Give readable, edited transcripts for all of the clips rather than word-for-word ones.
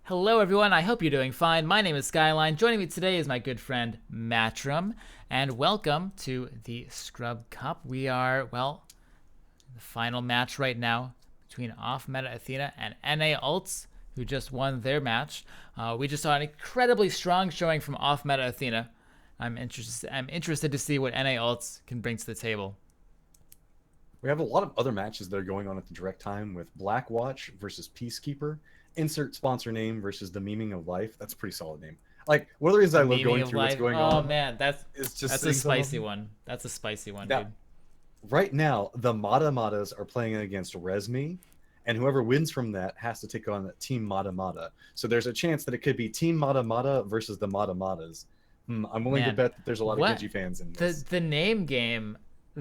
Hello, everyone. I hope you're doing fine. My name is Skyline. Joining me today is my good friend Matrym, and welcome to the Scrub Cup. We are, the final match right now between off-meta Athena and NA Ults, who just won their match. We just saw an incredibly strong showing from off-meta Athena. I'm interested to see what NA Ults can bring to the table. We have a lot of other matches that are going on at the direct time with Blackwatch versus Peacekeeper, insert sponsor name versus the Memeing of Life. That's a pretty solid name. Like, one of the reasons The I love meaning going of through what's life. going Oh on man, is just that's a seeing some of spicy them. one. That's a spicy one, Now, dude. right now, the Mata Matas are playing against Resmi, and whoever wins from that has to take on Team Mata Mata. So there's a chance that it could be Team Mata Mata versus the Mata Matas. I'm willing to Man, bet that there's a lot of what Genji fans in the this. the name game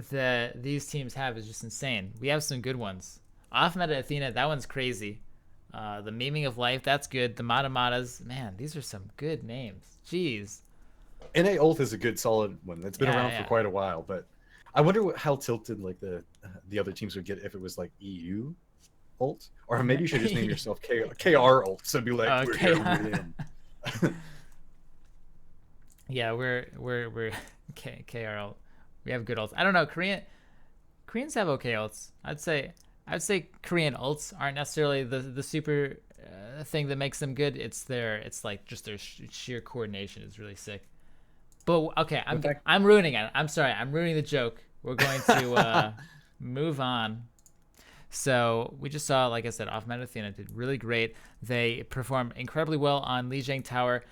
that these teams have is just insane. We have some good ones. Off meta Athena, that one's crazy. The memeing of life, that's good. The Matamatas, man, these are some good names. Jeez. NA Ult is a good, solid one. It's been Yeah, around for yeah. quite a while, but I wonder how tilted like the other teams would get if it was like EU Ult, or maybe you should just name yourself KR Ult. So be like, we're Okay. here to win. Yeah, we're KRL. We have good ults. I don't know. Koreans have okay ults. I'd say Korean ults aren't necessarily the super thing that makes them good. It's like just their sheer coordination is really sick. But okay, The fact, I'm ruining it. I'm sorry. I'm ruining the joke. We're going to move on. So we just saw, like I said, off meta Athena did really great. They performed incredibly well on Lijiang Tower.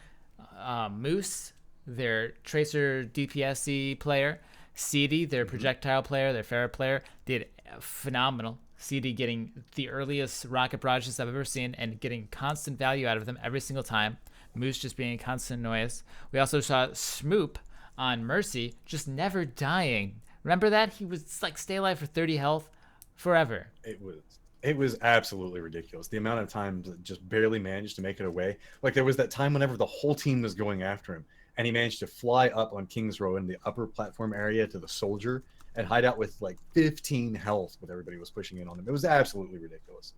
Moose, their Tracer DPSC player, CD, their mhm. projectile player, their Pharah player, did phenomenal. CD getting the earliest rocket barrages I've ever seen and getting constant value out of them every single time. Moose just being a constant noise. We also saw Smoop on Mercy just never dying. Remember that? He was like stay alive for 30 health forever. it was it was absolutely ridiculous. The amount of times that just barely managed to make it away. Like there was that time whenever the whole team was going after him, and he managed to fly up on King's Row in the upper platform area to the soldier and hide out with like 15 health with everybody was pushing in on him. It was absolutely ridiculous.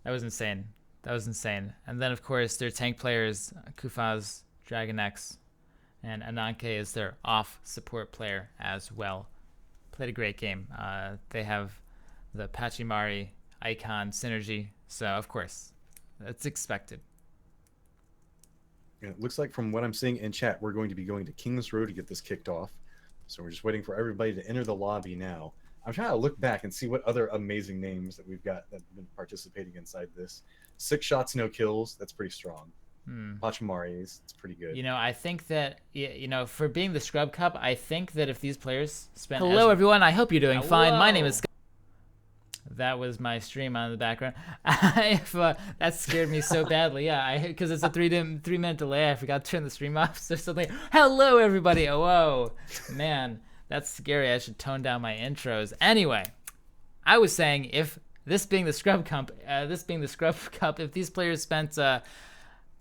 That was insane. That was insane. And then, of course, their tank players, Kufaz, Dragon X, and Ananke is their off support player as well. Played a great game. They have the Pachimari icon synergy, so of course, that's expected. And it looks like from what I'm seeing in chat, we're going to be going to King's Row to get this kicked off. So we're just waiting for everybody to enter the lobby now. I'm trying to look back and see what other amazing names that we've got that have been participating inside this. 6 shots, no kills. That's pretty strong. Hmm. Pachamaris, it's pretty good. I think that for being the Scrub Cup, I think that if these players spent. Hello, everyone. I hope you're doing fine. My name is. That was my stream on the background. If, that scared me so badly. Yeah, because it's a 3 minute delay. I forgot to turn the stream off. So something. Hello, everybody. Oh, whoa, man, that's scary. I should tone down my intros. Anyway, I was saying if this being the Scrub Cup, if these players spent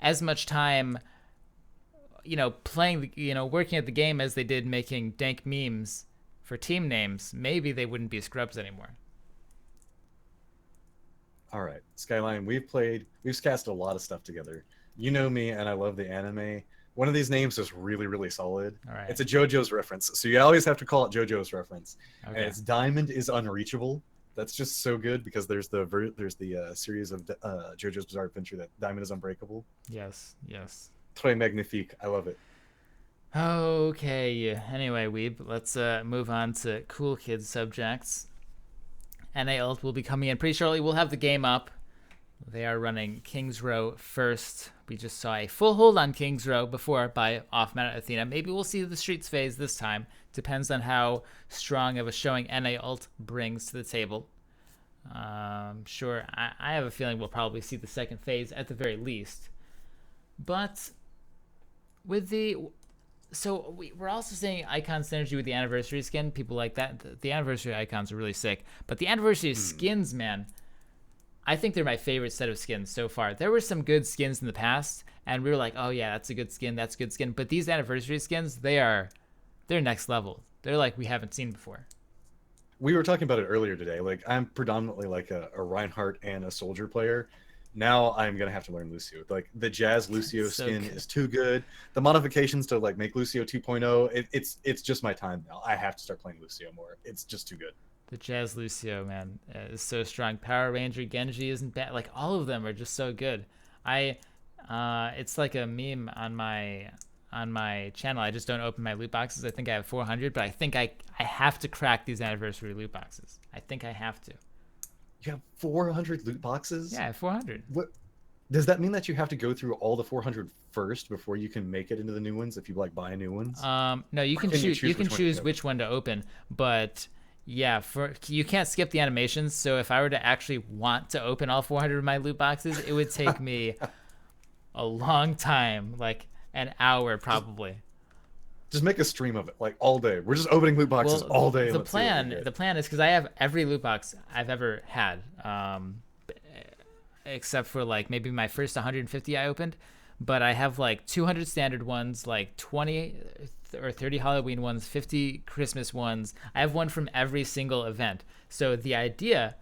as much time, playing, working at the game as they did making dank memes for team names, maybe they wouldn't be scrubs anymore. All right, Skyline, we've cast a lot of stuff together. You know me, and I love the anime. One of these names is really, really solid. All right. It's a JoJo's reference, so you always have to call it JoJo's reference. And Okay. it's Diamond is Unreachable. That's just so good because there's the series of JoJo's Bizarre Adventure that Diamond is Unbreakable. Yes. Yes. Très magnifique. I love it. Okay. Anyway, Weeb, let's move on to cool kids subjects. NA Ult will be coming in pretty shortly. We'll have the game up. They are running King's Row first. We just saw a full hold on King's Row before by off meta Athena. Maybe we'll see the Streets phase this time. Depends on how strong of a showing NA Ult brings to the table. Sure, I have a feeling we'll probably see the second phase at the very least. But with the we're also seeing icon synergy with the anniversary skin. People like that. The anniversary icons are really sick. But the anniversary skins, man, I think they're my favorite set of skins so far. There were some good skins in the past, and we were like, oh yeah, that's a good skin, that's a good skin. But these anniversary skins, they're next level. They're like we haven't seen before. We were talking about it earlier today. Like I'm predominantly like a Reinhardt and a soldier player, Now I'm gonna have to learn Lucio. Like the Jazz Lucio So skin good. is too good. The modifications to like make Lucio 2.0, it's just my time now. I have to start playing Lucio more. It's just too good. The Jazz Lucio, man, is so strong. Power Ranger Genji isn't bad. Like all of them are just so good. I, it's like a meme on my channel. I just don't open my loot boxes. I think I have 400, but I think I have to crack these anniversary loot boxes. I think I have to. You have 400 loot boxes? Yeah, I have 400. What does that mean that you have to go through all the 400 first before you can make it into the new ones if you like buy new ones? No, you can choose. You can choose which one to open, but yeah, for you can't skip the animations. So if I were to actually want to open all 400 of my loot boxes, it would take me a long time, like an hour probably. Just make a stream of it, like all day. We're just opening loot boxes all day. The plan is because I have every loot box I've ever had, except for like maybe my first 150 I opened, but I have like 200 standard ones, like 20 or 30 Halloween ones, 50 Christmas ones. I have one from every single event. So the idea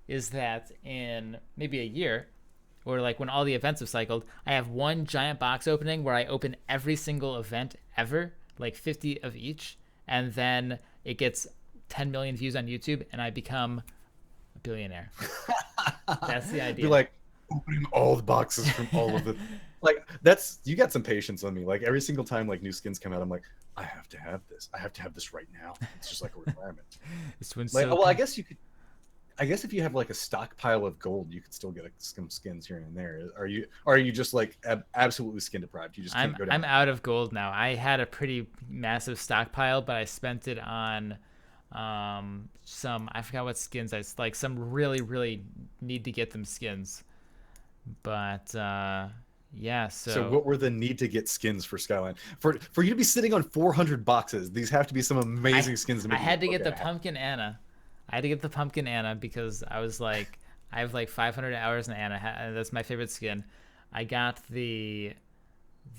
is that in maybe a year, or like when all the events have cycled, I have one giant box opening where I open every single event ever, like 50 of each, and then it gets 10 million views on YouTube, and I become a billionaire. That's the idea. You're like opening all the boxes from all of the, like that's you got some patience on me. Like every single time like new skins come out, I'm like, I have to have this. I have to have this right now. It's just like a requirement. This one's like, so well, I guess you could. I guess if you have like a stockpile of gold, you could still get some skins here and there. Are you just like absolutely skin deprived? You just can't go down. I'm out of gold now. I had a pretty massive stockpile, but I spent it on some, I forgot what skins. I like some really need to get them skins. But yeah, So what were the need to get skins for Skyline? For you to be sitting on 400 boxes, these have to be some amazing skins to make. I had to get the Pumpkin Anna. I had to get the Pumpkin Anna because I was like, I have like 500 hours in Anna. That's my favorite skin. I got the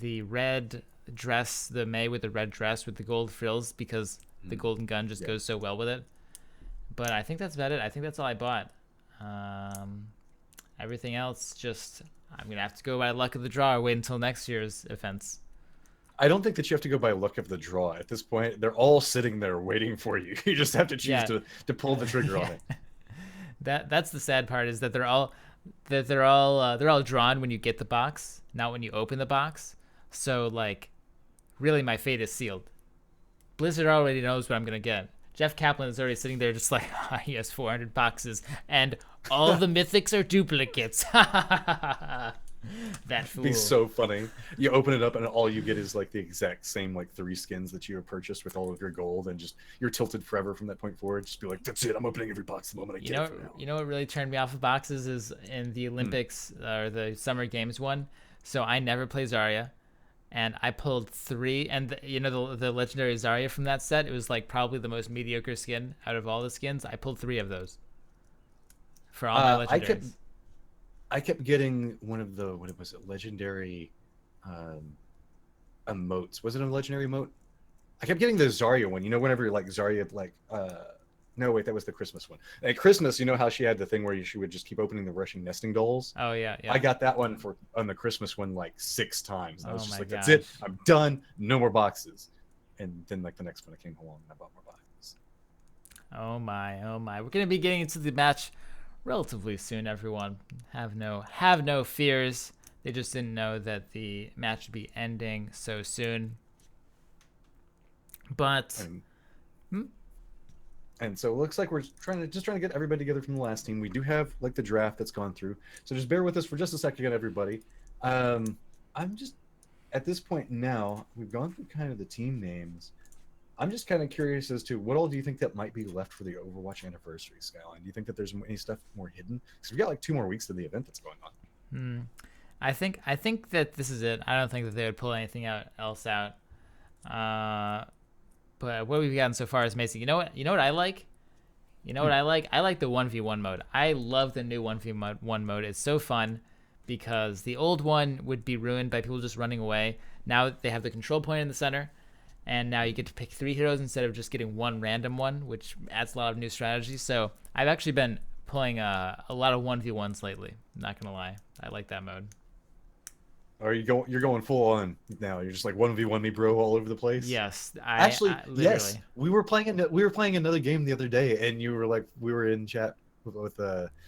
red dress, the May with the red dress with the gold frills because the golden gun just goes so well with it. But I think that's about it. I think that's all I bought. Everything else, just I'm going to have to go by luck of the draw or wait until next year's events. I don't think that you have to go by luck of the draw at this point. They're all sitting there waiting for you. You just have to choose to pull the trigger on it. That's the sad part is that they're all drawn when you get the box, not when you open the box. So like, really, my fate is sealed. Blizzard already knows what I'm gonna get. Jeff Kaplan is already sitting there just like, he has 400 boxes, and all the mythics are duplicates. That fool. It'd be so funny. You open it up and all you get is like the exact same like 3 skins that you have purchased with all of your gold, and just you're tilted forever from that point forward. Just be like, that's it. I'm opening every box the moment I get it. You know what really turned me off of boxes is in the Olympics or the Summer Games one. So I never play Zarya, and I pulled 3. And the legendary Zarya from that set, it was like probably the most mediocre skin out of all the skins. I pulled 3 of those for all my legendaries. I kept getting one of the legendary emotes. Was it a legendary emote? I kept getting the Zarya one. You know, whenever like Zarya like no wait, that was the Christmas one. At Christmas, you know how she had the thing where she would just keep opening the Russian nesting dolls? Oh yeah. I got that one on the Christmas one like 6 times. And I was just like, gosh. that's it. I'm done. No more boxes. And then like the next one, I came along and I bought more boxes. Oh my. We're gonna be getting into the match relatively soon, everyone. Have no fears. They just didn't know that the match would be ending so soon. But and so it looks like we're trying to get everybody together from the last team. We do have like the draft that's gone through, so just bear with us for just a second, everybody. I'm just at this point now, we've gone through kind of the team names. I'm just kind of curious as to what all do you think that might be left for the Overwatch anniversary, Skyline? Do you think that there's any stuff more hidden? Because we've got like 2 more weeks to the event that's going on. I think that this is it. I don't think that they would pull anything else out. But what we've gotten so far is amazing. You know what I like? I like the 1v1 mode. I love the new 1v1 mode. It's so fun because the old one would be ruined by people just running away. Now they have the control point in the center, and now you get to pick 3 heroes instead of just getting one random one, which adds a lot of new strategies. So I've actually been playing a lot of 1v1s lately. Not gonna lie, I like that mode. Are you going? You're going full on now. You're just like 1v1 me, bro, all over the place. Yes, Actually, I yes. literally. We were playing another game the other day, and you were like, we were in chat with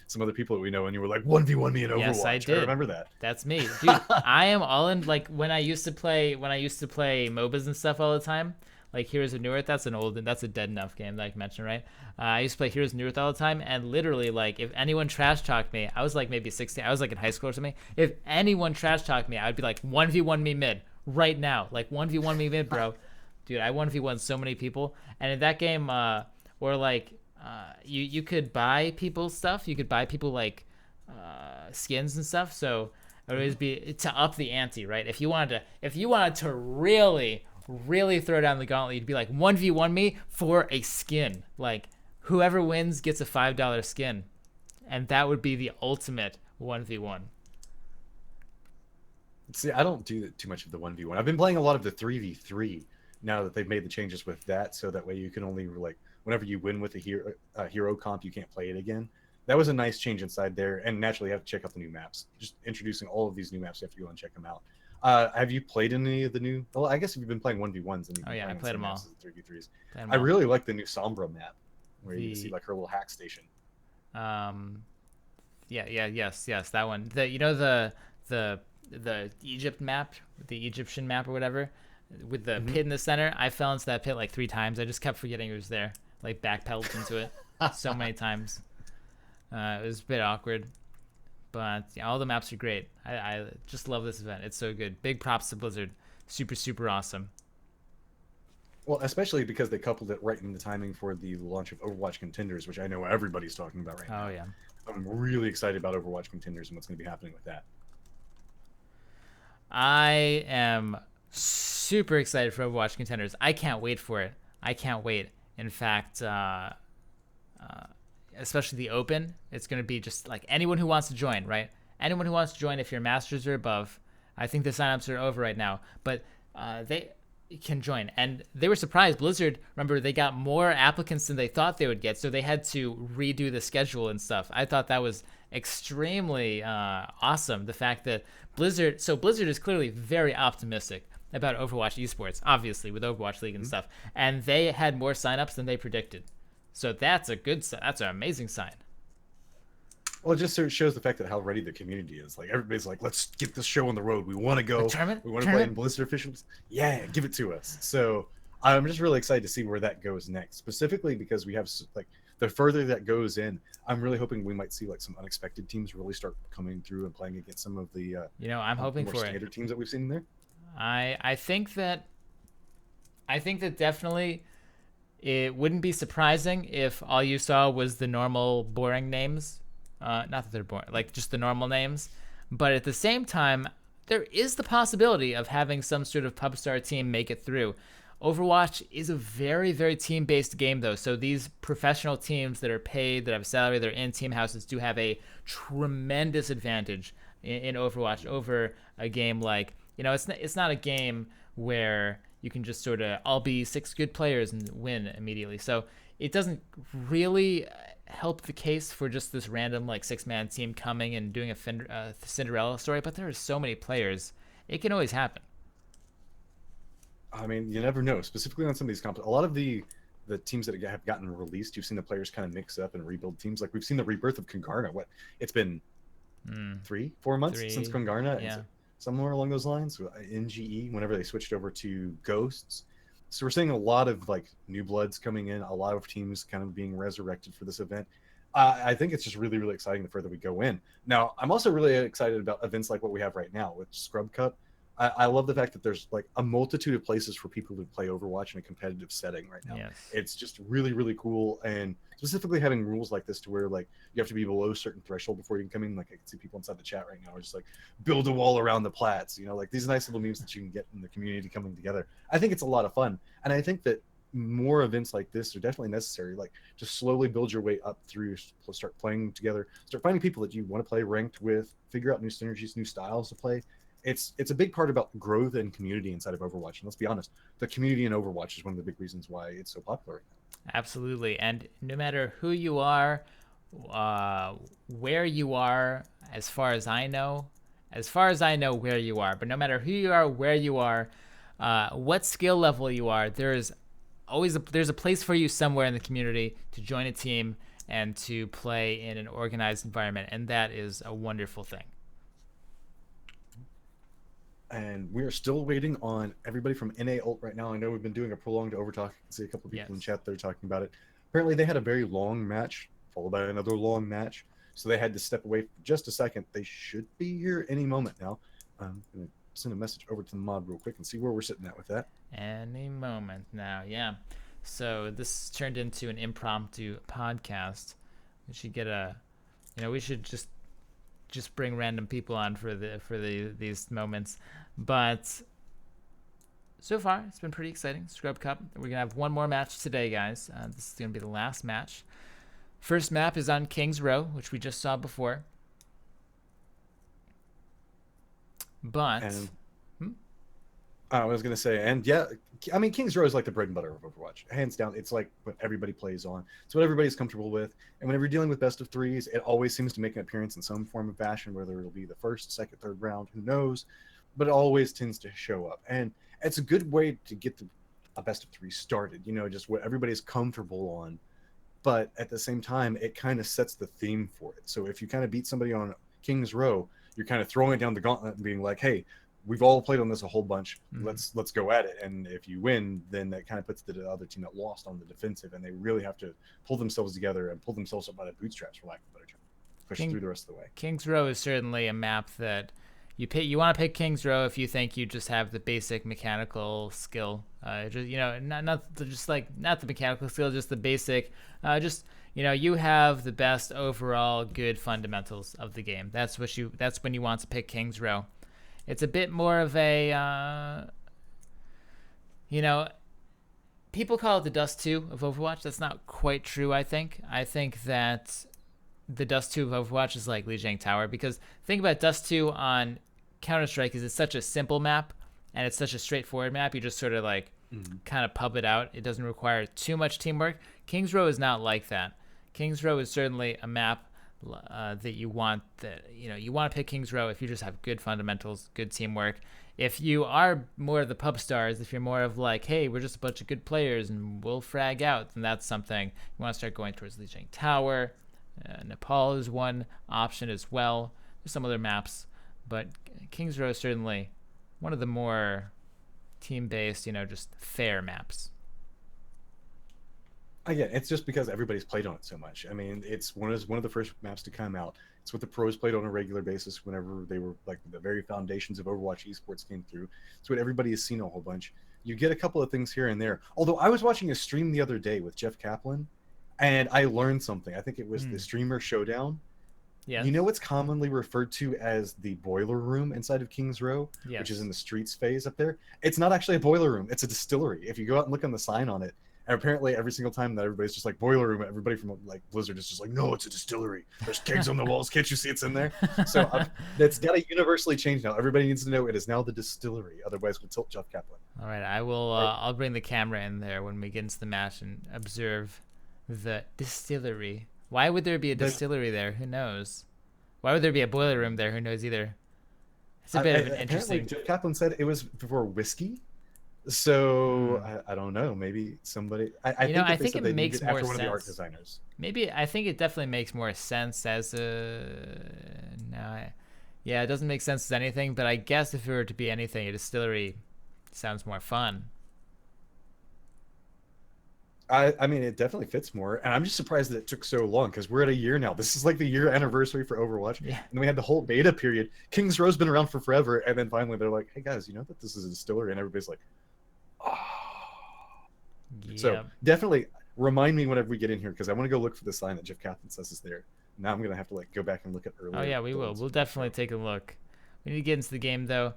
some other people that we know, and you were like 1v1 me in Yes, I Overwatch. I did. remember that. That's me, dude. I am all in. Like when I used to play MOBAs and stuff all the time. Like Heroes of New Earth, that's a dead enough game that I can mention, right? I used to play Heroes of New Earth all the time, and literally, like, if anyone trash talked me, I was like maybe 16. I was like in high school or something. If anyone trash talked me, I would be like 1v1 me mid right now, like 1v1 me mid, bro. Dude, I 1v1 so many people, and in that game, or like, you could buy people stuff. You could buy people like skins and stuff. So it would always be to up the ante, right? If you wanted to really throw down the gauntlet, you'd be like 1v1 me for a skin. Like whoever wins gets a $5 skin, and that would be the ultimate 1v1. See, I don't do too much of the 1v1. I've been playing a lot of the 3v3 now that they've made the changes with that, so that way you can only like whenever you win with a hero comp, you can't play it again. That was a nice change inside there, and naturally you have to check out the new maps. Just introducing all of these new maps, you have to go and check them out. Have you played any of the new? Well, I guess if you've been playing 1v1s, and you've been Oh yeah, I playing played them all. 3v3s. Played 'em I all. really like the new Sombra map, where you The- can see like her little hack station. Yes, that one. The Egypt map, the Egyptian map or whatever, with the pit in the center. I fell into that pit like 3 times. I just kept forgetting it was there. Like backpedaled into it so many times. It was a bit awkward, but yeah, all the maps are great. I just love this event. It's so good. Big props to Blizzard. Super awesome. Well, especially because they coupled it right in the timing for the launch of Overwatch Contenders, which I know everybody's talking about right now. Oh yeah. I'm really excited about Overwatch Contenders and what's going to be happening with that. I am super excited for Overwatch Contenders. I can't wait for it. I can't wait. In fact, especially the open, it's going to be just like anyone who wants to join, right? Anyone who wants to join, if you're masters or above, I think the signups are over right now, but they can join. And they were surprised. Blizzard, remember, they got more applicants than they thought they would get, so they had to redo the schedule and stuff. I thought that was extremely awesome. The fact that Blizzard is clearly very optimistic about Overwatch esports, obviously with Overwatch League and stuff, and they had more signups than they predicted. So that's an amazing sign. Well, it just sort of shows the fact that how ready the community is. Like everybody's like, let's get this show on the road. We want to go. Tournament? We want to play in Blizzard officials. Yeah, give it to us. So I'm just really excited to see where that goes next. Specifically because we have like the further that goes in, I'm really hoping we might see like some unexpected teams really start coming through and playing against some of the I'm hoping more for standard it. teams that we've seen in there. I think that definitely it wouldn't be surprising if all you saw was the normal boring names. Not that they're boring, like just the normal names. But at the same time, there is the possibility of having some sort of pub star team make it through. Overwatch is a very team-based game, though. So these professional teams that are paid, that have salary, they're in team houses, do have a tremendous advantage in Overwatch over a game like, it's not a game where you can just sort of all be 6 good players and win immediately. So it doesn't really help the case for just this random like 6-man team coming and doing a Cinderella story. But there are so many players, it can always happen. I mean, you never know. Specifically on some of these comps, a lot of the teams that have gotten released, you've seen the players kind of mix up and rebuild teams. Like we've seen the rebirth of Kongarna. It's been 3-4 months since Kongarna. Yeah. Somewhere along those lines, in GE, whenever they switched over to Ghosts. So we're seeing a lot of like new bloods coming in, a lot of teams kind of being resurrected for this event. I think it's just really exciting the further we go in. Now, I'm also really excited about events like what we have right now with Scrub Cup. I love the fact that there's like a multitude of places for people to play Overwatch in a competitive setting right now. Yes. It's just really cool, and specifically having rules like this to where like you have to be below a certain threshold before you can come in. Like I can see people inside the chat right now are just like build a wall around the plats, like these nice little memes that you can get in the community coming together. I think it's a lot of fun, and I think that more events like this are definitely necessary. Like just slowly build your way up through, start playing together, start finding people that you want to play ranked with, figure out new synergies, new styles to play. It's a big part about growth and community inside of Overwatch. And let's be honest, the community in Overwatch is one of the big reasons why it's so popular right now. Absolutely. And no matter who you are, where you are, as far as I know, where you are. But no matter who you are, where you are, what skill level you are, there's a place for you somewhere in the community to join a team and to play in an organized environment, and that is a wonderful thing. And we are still waiting on everybody from NA Ult right now. I know we've been doing a prolonged overtalk. I can see a couple of people in chat that are talking about it. Apparently, they had a very long match, followed by another long match. So they had to step away for just a second. They should be here any moment now. I'm going to send a message over to the mod real quick and see where we're sitting at with that. Any moment now, yeah. So this turned into an impromptu podcast. We should get we should just bring random people on for these moments. But so far, it's been pretty exciting. Scrub Cup. We're gonna have one more match today, guys. This is gonna be the last match. First map is on King's Row, which we just saw before. But I was going to say, and yeah, I mean, King's Row is like the bread and butter of Overwatch. Hands down, it's like what everybody plays on. It's what everybody's comfortable with. And whenever you're dealing with best of threes, it always seems to make an appearance in some form of fashion, whether it'll be the first, second, third round, who knows. But it always tends to show up. And it's a good way to get a best of three started, just what everybody's comfortable on. But at the same time, it kind of sets the theme for it. So if you kind of beat somebody on King's Row, you're kind of throwing it down the gauntlet and being like, hey, we've all played on this a whole bunch. Let's go at it. And if you win, then that kind of puts the other team that lost on the defensive, and they really have to pull themselves together and pull themselves up by the bootstraps, for lack of a better term. Push through the rest of the way. King's Row is certainly a map that you want to pick King's Row if you think you just have the basic mechanical skill. Not the mechanical skill, just the basic. You have the best overall good fundamentals of the game. That's when you want to pick King's Row. It's a bit more of a, people call it the Dust 2 of Overwatch. That's not quite true, I think. I think that the Dust 2 of Overwatch is like Lijiang Tower, because think about Dust 2 on Counter-Strike is it's such a simple map and it's such a straightforward map. You just sort of kind of pub it out. It doesn't require too much teamwork. King's Row is not like that. King's Row is certainly a map that you want to pick King's Row if you just have good fundamentals, good teamwork. If you are more of the pub stars, if you're more of like, hey, we're just a bunch of good players and we'll frag out, then that's something you want to start going towards. Lijiang Tower, Nepal is one option as well. There's some other maps, but King's Row is certainly one of the more team-based, just fair maps. Again, it's just because everybody's played on it so much. I mean, it's one of the first maps to come out. It's what the pros played on a regular basis whenever they were like the very foundations of Overwatch esports came through. It's what everybody has seen a whole bunch. You get a couple of things here and there. Although I was watching a stream the other day with Jeff Kaplan, and I learned something. I think it was the Streamer Showdown. Yeah. You know what's commonly referred to as the boiler room inside of King's Row, which is in the streets phase up there? It's not actually a boiler room. It's a distillery. If you go out and look on the sign on it, and apparently every single time that everybody's just like boiler room, everybody from like Blizzard is just like, no, it's a distillery. There's kegs on the walls. Can't you see it's in there? So that's got to universally change now. Everybody needs to know it is now the distillery. Otherwise, we'll tilt Jeff Kaplan. All right, I will. I'll bring the camera in there when we get into the match and observe the distillery. Why would there be a distillery there? Who knows? Why would there be a boiler room there? Who knows either? It's a bit of an interesting. Jeff Kaplan said it was for whiskey. So I don't know. Maybe somebody. I think it makes more sense. One of the art designers. Maybe I think it definitely makes more sense as a. It doesn't make sense as anything. But I guess if it were to be anything, a distillery sounds more fun. I mean, it definitely fits more, and I'm just surprised that it took so long because we're at a year now. This is like the year anniversary for Overwatch, and we had the whole beta period. King's Row's been around for forever, and then finally they're like, "Hey guys, you know that this is a distillery," and everybody's like, "Oh." Yeah. So definitely remind me whenever we get in here because I want to go look for the sign that Jeff Kaplan says is there. Now I'm gonna have to go back and look at earlier. Oh yeah, we will. We'll definitely take a look. We need to get into the game though.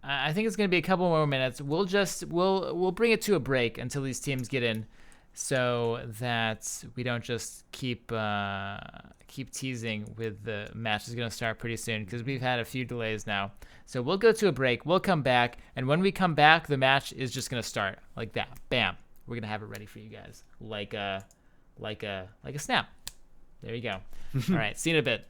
I think it's going to be a couple more minutes. We'll bring it to a break until these teams get in, so that we don't just keep teasing with the match is going to start pretty soon because we've had a few delays now. So we'll go to a break. We'll come back, and when we come back, the match is just going to start like that. Bam! We're going to have it ready for you guys, like like a snap. There you go. All right, see you in a bit.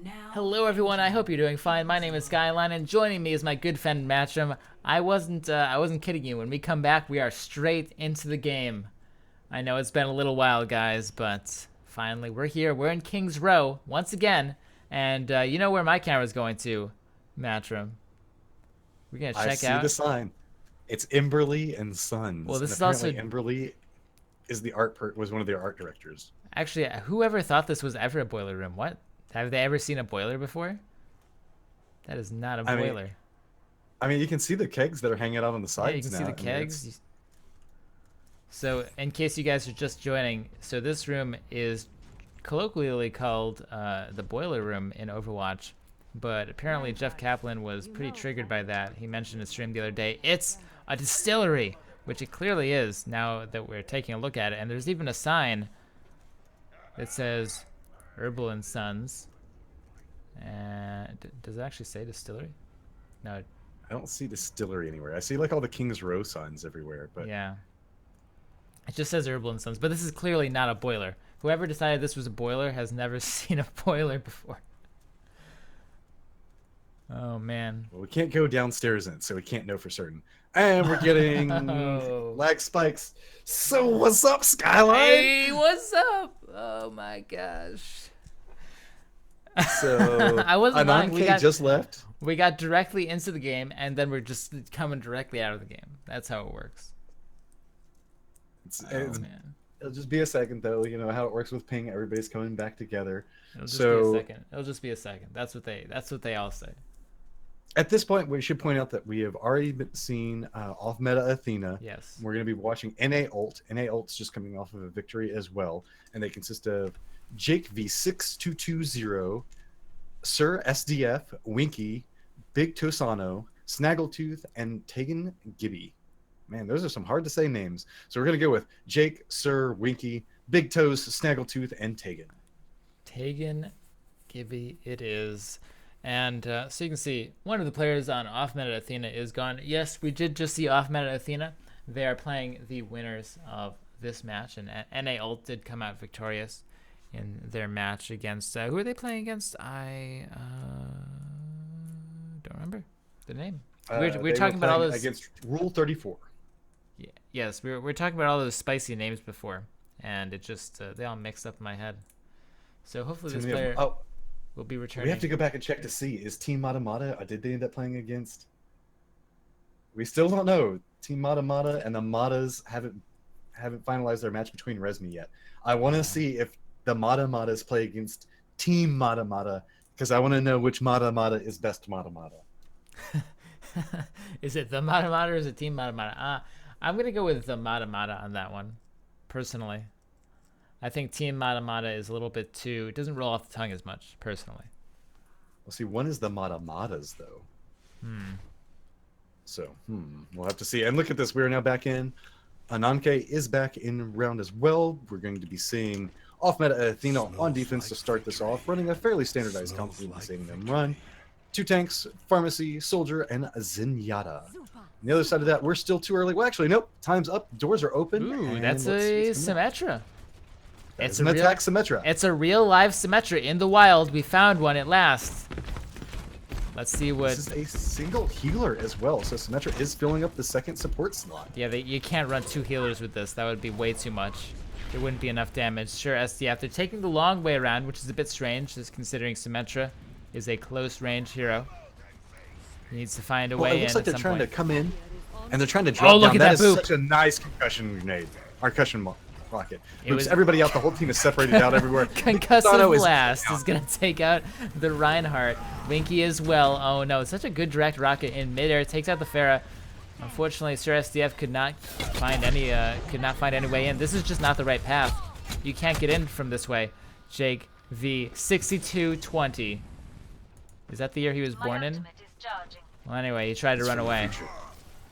Hello everyone, I hope you're doing fine. My name is Skyline, and joining me is my good friend Matrym. I wasn't kidding you. When we come back, we are straight into the game. I know it's been a little while, guys, but finally we're here. We're in King's Row once again, and you know where my camera's going to, Matrym. We're gonna check out. I see the sign. It's Emberly and Sons. Well, this is apparently also Emberly is the was one of their art directors. Actually, whoever thought this was ever a boiler room? What? Have they ever seen a boiler before? That is not a boiler. I mean, you can see the kegs that are hanging out on the sides. Yeah, you can now. see the kegs. So, in case you guys are just joining, so this room is colloquially called the boiler room in Overwatch, but apparently Jeff Kaplan was pretty triggered by that. He mentioned in a stream the other day, it's a distillery, which it clearly is now that we're taking a look at it. And there's even a sign that says Herbal and Sons. Does it actually say distillery? No. I don't see distillery anywhere. I see like all the King's Row signs everywhere, but yeah. It just says Herbal and Sons, but this is clearly not a boiler. Whoever decided this was a boiler has never seen a boiler before. Oh man. Well, we can't go downstairs in, so we can't know for certain. And we're getting lag spikes. So what's up, Skyline? Hey, what's up? Oh my gosh. So I wasn't lying. We just left. We got directly into the game, and then we're just coming directly out of the game. That's how it works. Man. It'll just be a second, though. You know how it works with ping. Everybody's coming back together. It'll just be a second. It'll just be a second. That's what they all say. At this point, we should point out that we have already seen off-meta Athena. Yes. We're going to be watching NA ult. NA ult's just coming off of a victory as well, and they consist of Jake V6220, Sir SDF, Winky, Big Tosano, Snaggletooth, and Tegan Gibby. Man, those are some hard to say names. So we're going to go with Jake, Sir, Winky, Big Toes, Snaggletooth, and Tegan. Tegan Gibby it is. And so you can see one of the players on off-meta Athena is gone. Yes, we did just see off-meta Athena. They are playing the winners of this match, and NA ult did come out victorious in their match against who are they playing against? I don't remember the name. We're talking about all those against Rule 34. Yeah, yes, we're talking about all those spicy names before, and it just they all mixed up in my head. So hopefully this player will be returning. We have to go back and check to see, is Team Mata, did they end up playing against? We still don't know. Team Mata and the Matas haven't finalized their match between Resmi yet. I want to see if the Matas play against Team Mata, because I want to know which Mata is best Mata. Is it the Mata or is it Team Mata? I'm going to go with the Mata on that one, personally. I think Team Mata is a little bit too... It doesn't roll off the tongue as much, personally. Well, see, one is the Matas, though. So, we'll have to see. And look at this. We are now back in. Ananke is back in round as well. We're going to be seeing off-meta Athena on defense to start this off, running a fairly standardized comp we've been seeing them run. 2 tanks, Pharmacy, Soldier, and a Zenyatta. On the other side of that, we're still too early. Well, actually, nope. Time's up. Doors are open. Ooh, that's a Symmetra. It's an attack Symmetra. It's a real live Symmetra in the wild. We found one at last. Let's see what... This is a single healer as well, so Symmetra is filling up the second support slot. Yeah, you can't run 2 healers with this. That would be way too much. There wouldn't be enough damage. Sure, SDF, they're taking the long way around, which is a bit strange, just considering Symmetra is a close-range hero. He needs to find a way in. It looks like they're trying to come in, and they're trying to down. drop Look at that boop. Is such a nice concussion grenade. Or concussion rocket. Boops everybody out. The whole team is separated out everywhere. Concussive Blast is going to take out the Reinhardt. Winky as well. Oh no, it's such a good direct rocket in midair. It takes out the Pharah. Unfortunately, Sir SDF could not find any way in. This is just not the right path. You can't get in from this way. Jake V6220. Is that the year he was born in? Well, anyway, he tried to run away.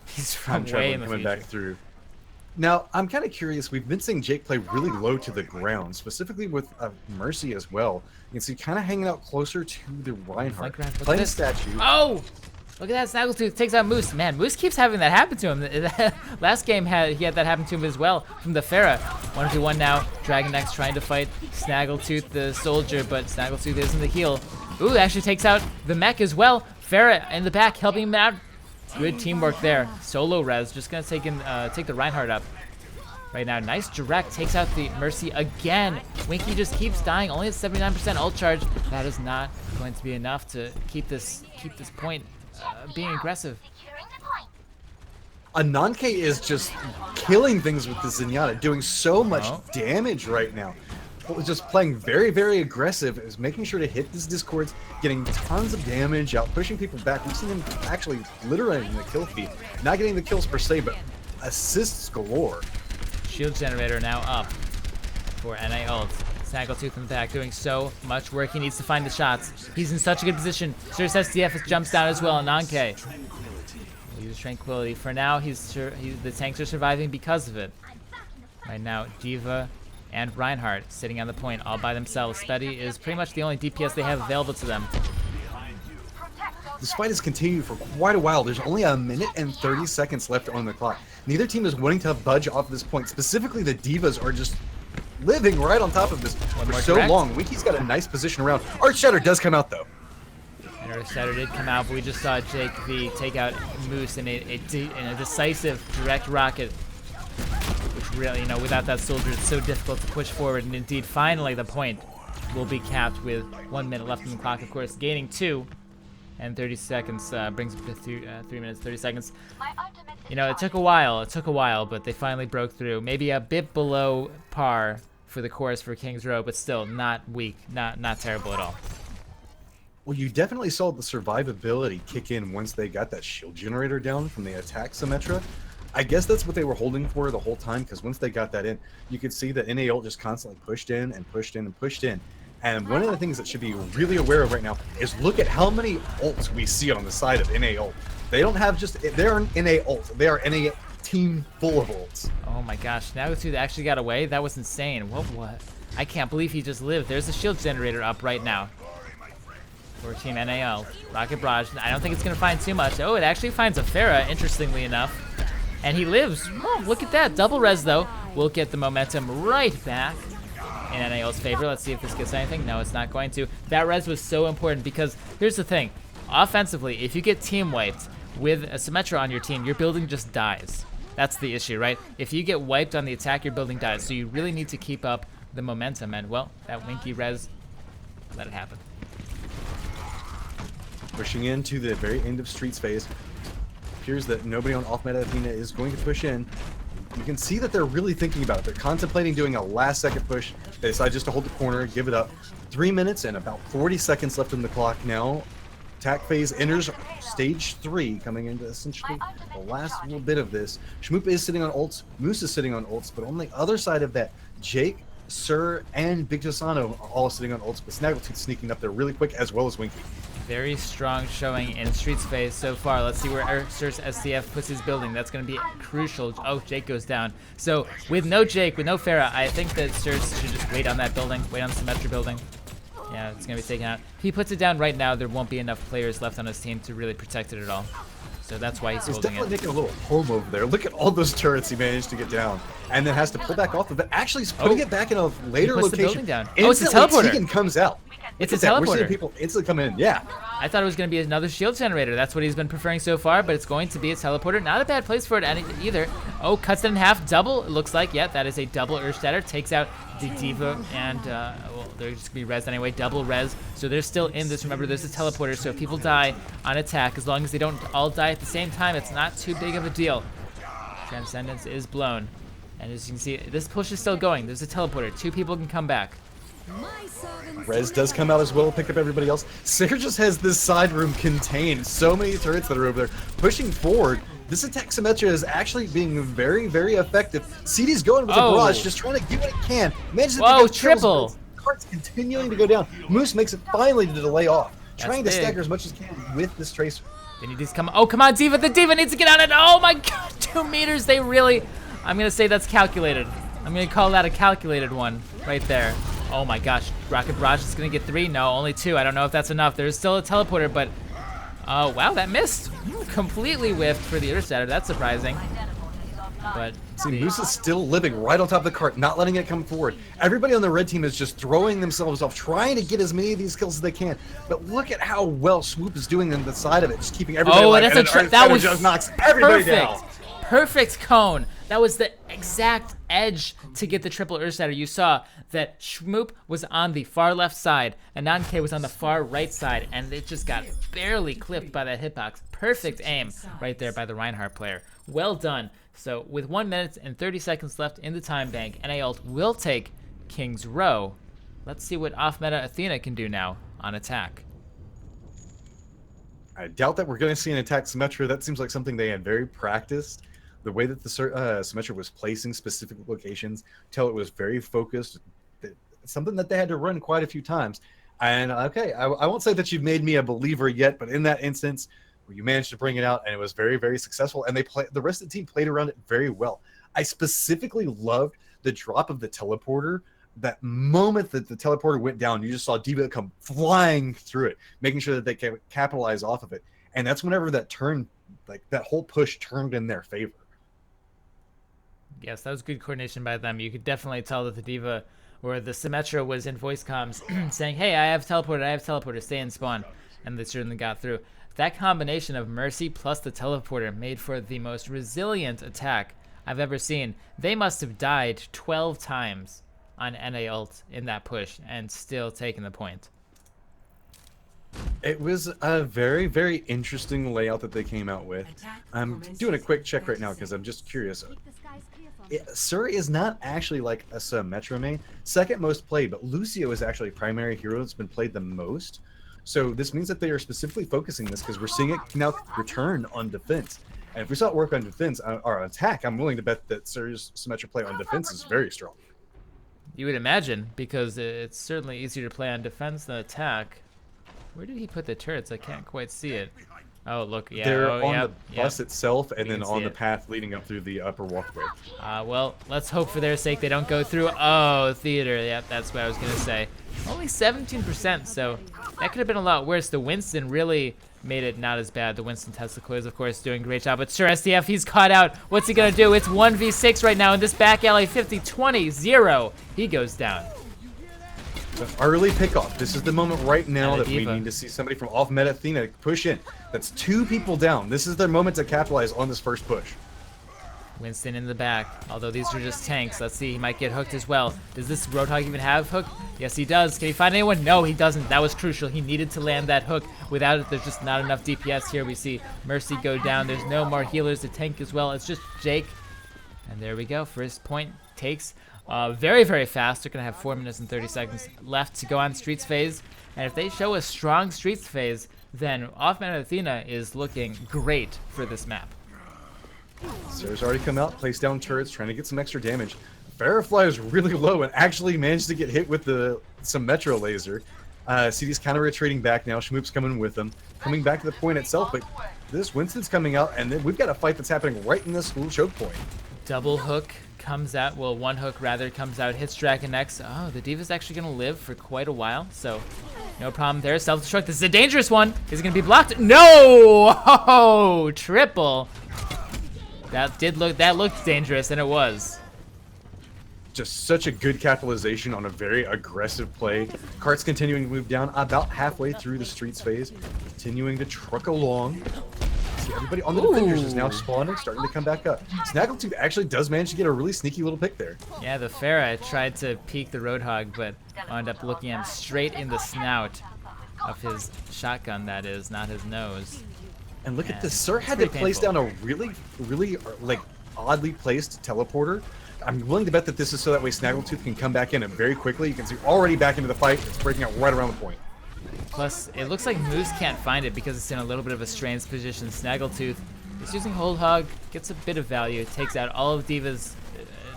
He's from way in the future. Back through. Now, I'm kind of curious. We've been seeing Jake play really low to the ground, specifically with Mercy as well. You can see kind of hanging out closer to the Reinhardt. Playing statue. Oh! Look at that, Snaggletooth takes out Moose. Man, Moose keeps having that happen to him. Last game, he had that happen to him as well from the Pharah. 1v1 now. Dragon Knights trying to fight Snaggletooth, the soldier, but Snaggletooth isn't the heal. Ooh, actually takes out the mech as well. Farah in the back helping him out. Good teamwork there. Solo res, just gonna take the Reinhardt up right now. Nice direct, takes out the Mercy again. Winky just keeps dying, only at 79% ult charge. That is not going to be enough to keep this point being aggressive. Ananke is just killing things with the Zenyatta, doing so much damage right now. Just playing very, very aggressive, is making sure to hit these discords, getting tons of damage out, pushing people back. We've seen him actually littering the kill feed. Not getting the kills per se, but assists galore. Shield generator now up for NA ult. Snaggletooth in the back doing so much work. He needs to find the shots. He's in such a good position. Sirius SDF jumps down as well. Ananke uses Tranquility. For now, the tanks are surviving because of it. Right now, D.Va and Reinhardt sitting on the point all by themselves. Spetty is pretty much the only DPS they have available to them. This fight has continued for quite a while. There's only 1 minute and 30 seconds left on the clock. Neither team is wanting to budge off this point. Specifically, the Divas are just living right on top of this for so long. Winky's got a nice position around. Arch Shatter does come out, though. And Arch Shatter did come out, but we just saw Jake V take out Moose in a decisive direct rocket. Which really, without that soldier, it's so difficult to push forward. And indeed, finally, the point will be capped with 1 minute left on the clock. Of course, gaining 2 and 30 seconds brings it to 3 minutes, 30 seconds. It took a while, but they finally broke through. Maybe a bit below par for the chorus for King's Row, but still not weak, not terrible at all. Well, you definitely saw the survivability kick in once they got that shield generator down from the attack Symmetra. I guess that's what they were holding for the whole time, because once they got that in, you could see that NA ult just constantly pushed in and pushed in and pushed in. And one of the things that should be really aware of right now is look at how many ults we see on the side of NA ult. They don't have just, they're NA ult, they are NA team full of ults. Oh my gosh, Snaggletooth actually got away? That was insane. What? I can't believe he just lived. There's a shield generator up right now for Team NAL. Rocket Barrage, I don't think it's going to find too much. Oh, it actually finds a Farah, interestingly enough. And he lives. Oh, look at that. Double res, though. We'll get the momentum right back in NAL's favor. Let's see if this gets anything. No, it's not going to. That res was so important because here's the thing. Offensively, if you get team wiped with a Symmetra on your team, your building just dies. That's the issue, right? If you get wiped on the attack, your building dies. So you really need to keep up the momentum. And, well, that Winky res, let it happen. Pushing into the very end of Streets phase. Appears that nobody on off-meta Athena is going to push in. You can see that they're really thinking about it. They're contemplating doing a last-second push. They decide just to hold the corner, give it up. 3 minutes and about 40 seconds left on the clock now. Attack phase enters stage 3, coming into essentially the last little bit of this. Shmoop is sitting on ults. Moose is sitting on ults, but on the other side of that, Jake, Sir, and Big Tosano are all sitting on ults, but Snaggletooth sneaking up there really quick, as well as Winky. Very strong showing in Streets phase so far. Let's see where Sir's SDF puts his building. That's going to be crucial. Oh, Jake goes down. So with no Jake, with no Farah, I think that Sir should just wait on that building, wait on the Symmetra building. Yeah, it's going to be taken out. If he puts it down right now, there won't be enough players left on his team to really protect it at all. So that's why he's holding it. He's definitely making a little home over there. Look at all those turrets he managed to get down, and then has to pull back off of it. Actually, he's putting it back in a later location. The building down. Oh, it's a teleporter. Tegan comes out. It's a teleporter. We're seeing people instantly come in. Yeah. I thought it was going to be another shield generator. That's what he's been preferring so far, but it's going to be a teleporter. Not a bad place for it either. Oh, cuts it in half. Double, it looks like. Yeah, that is a double Earthshatter. Takes out the D.Va, and well, they're just going to be res anyway. Double res. So they're still in this. Remember, there's a teleporter, so if people die on attack, as long as they don't all die at the same time, it's not too big of a deal. Transcendence is blown. And as you can see, this push is still going. There's a teleporter. 2 people can come back. Rez does come out as well, pick up everybody else. Sarah just has this side room contained. So many turrets that are over there. Pushing forward, this attack Symmetra is actually being very, very effective. CD's going with the barrage, just trying to do what it can. Manages to pick up triple! Cart's continuing to go down. Moose makes it finally to delay off. Trying to stagger as much as he can with this Tracer. They need to come. Oh, come on, D.Va! The D.Va needs to get on it! Oh my god, 2 meters! They really... I'm going to say that's calculated. I'm going to call that a calculated one right there. Oh my gosh, Rocket Barrage is going to get 3. No, only 2. I don't know if that's enough. There's still a teleporter, but... Oh, wow, that missed. Completely whiffed for the Earthshatter. That's surprising. But see, Moose is still living right on top of the cart, not letting it come forward. Everybody on the red team is just throwing themselves off, trying to get as many of these kills as they can. But look at how well Swoop is doing on the side of it, just keeping everybody alive. That's that was just knocks everybody down. Perfect cone. That was the exact edge to get the triple Earthshatter. You saw that Schmoop was on the far left side and Nanke was on the far right side, and it just got barely clipped by that hitbox. Perfect aim right there by the Reinhardt player. Well done. So with 1 minute and 30 seconds left in the time bank, NA ult will take King's Row. Let's see what off-meta Athena can do now on attack. I doubt that we're going to see an attack Symmetra. That seems like something they had very practiced. The way that the Symmetra was placing specific locations, till it was very focused. Something that they had to run quite a few times. And okay, I won't say that you've made me a believer yet, but in that instance, where you managed to bring it out and it was very, very successful, and the rest of the team played around it very well. I specifically loved the drop of the teleporter. That moment that the teleporter went down, you just saw D.Va come flying through it, making sure that they can capitalize off of it. And that's whenever that turn, like that whole push turned in their favor. Yes, that was good coordination by them. You could definitely tell that the D.Va or the Symmetra was in voice comms saying, hey, I have teleporter, stay in spawn. And they certainly got through. That combination of Mercy plus the teleporter made for the most resilient attack I've ever seen. They must have died 12 times on NA ult in that push and still taking the point. It was a very, very interesting layout that they came out with. I'm doing a quick check right now because I'm just curious. Sir is not actually like a Symmetra main. Second most played, but Lucio is actually primary hero that's been played the most. So this means that they are specifically focusing this because we're seeing it now return on defense. And if we saw it work on defense or attack, I'm willing to bet that Sir's Symmetra play on defense is very strong. You would imagine, because it's certainly easier to play on defense than attack. Where did he put the turrets? I can't quite see it. Oh, look, yeah. They're on the bus itself and then on the it. path leading up through the upper walkway. Well, let's hope for their sake they don't go through. Oh, theater. Yep, that's what I was going to say. Only 17%, so that could have been a lot worse. The Winston really made it not as bad. The Winston Tesla is, of course, doing a great job. But sure, SDF, he's caught out. What's he going to do? It's 1v6 right now in this back alley. 50-20-0. He goes down. The early pickoff. This is the moment right now that we D.Va. need to see somebody from off meta Athena push in. That's 2 people down. This is their moment to capitalize on this first push. Winston in the back, although these are just tanks. Let's see, he might get hooked as well. Does this Roadhog even have hook? Yes, he does. Can he find anyone? No, he doesn't. That was crucial. He needed to land that hook. Without it, there's just not enough DPS here. We see Mercy go down. There's no more healers to tank as well. It's just Jake. And there we go. First point takes very, very fast. They're going to have 4 minutes and 30 seconds left to go on Streets phase. And if they show a strong Streets phase, then off-meta Athena is looking great for this map. Sir's already come out, placed down turrets, trying to get some extra damage. Firefly is really low and actually managed to get hit with some Metro laser. CD's kind of retreating back now. Schmoop's coming with them, coming back to the point itself. But this Winston's coming out, and then we've got a fight that's happening right in this school choke point. Double hook comes out, well, one hook rather comes out, hits Dragon X. Oh, the D.Va's actually going to live for quite a while, so no problem there. Self-destruct. This is a dangerous one. Is it going to be blocked? No! Oh, triple. That looked dangerous, and it was. Just such a good capitalization on a very aggressive play. Cart's continuing to move down about halfway through the Streets phase, continuing to truck along. See, everybody on the defenders is now spawning, starting to come back up. Snaggletooth actually does manage to get a really sneaky little pick there. Yeah, the Pharah tried to peek the Roadhog, but wound up looking him straight in the snout of his shotgun, that is, not his nose. And look at this. Sir had to place down a really, really like oddly placed teleporter. I'm willing to bet that this is so that way Snaggletooth can come back in and very quickly. You can see already back into the fight. It's breaking out right around the point. Plus, it looks like Moose can't find it because it's in a little bit of a strange position. Snaggletooth is using Hold Hog, gets a bit of value, takes out all of D.Va's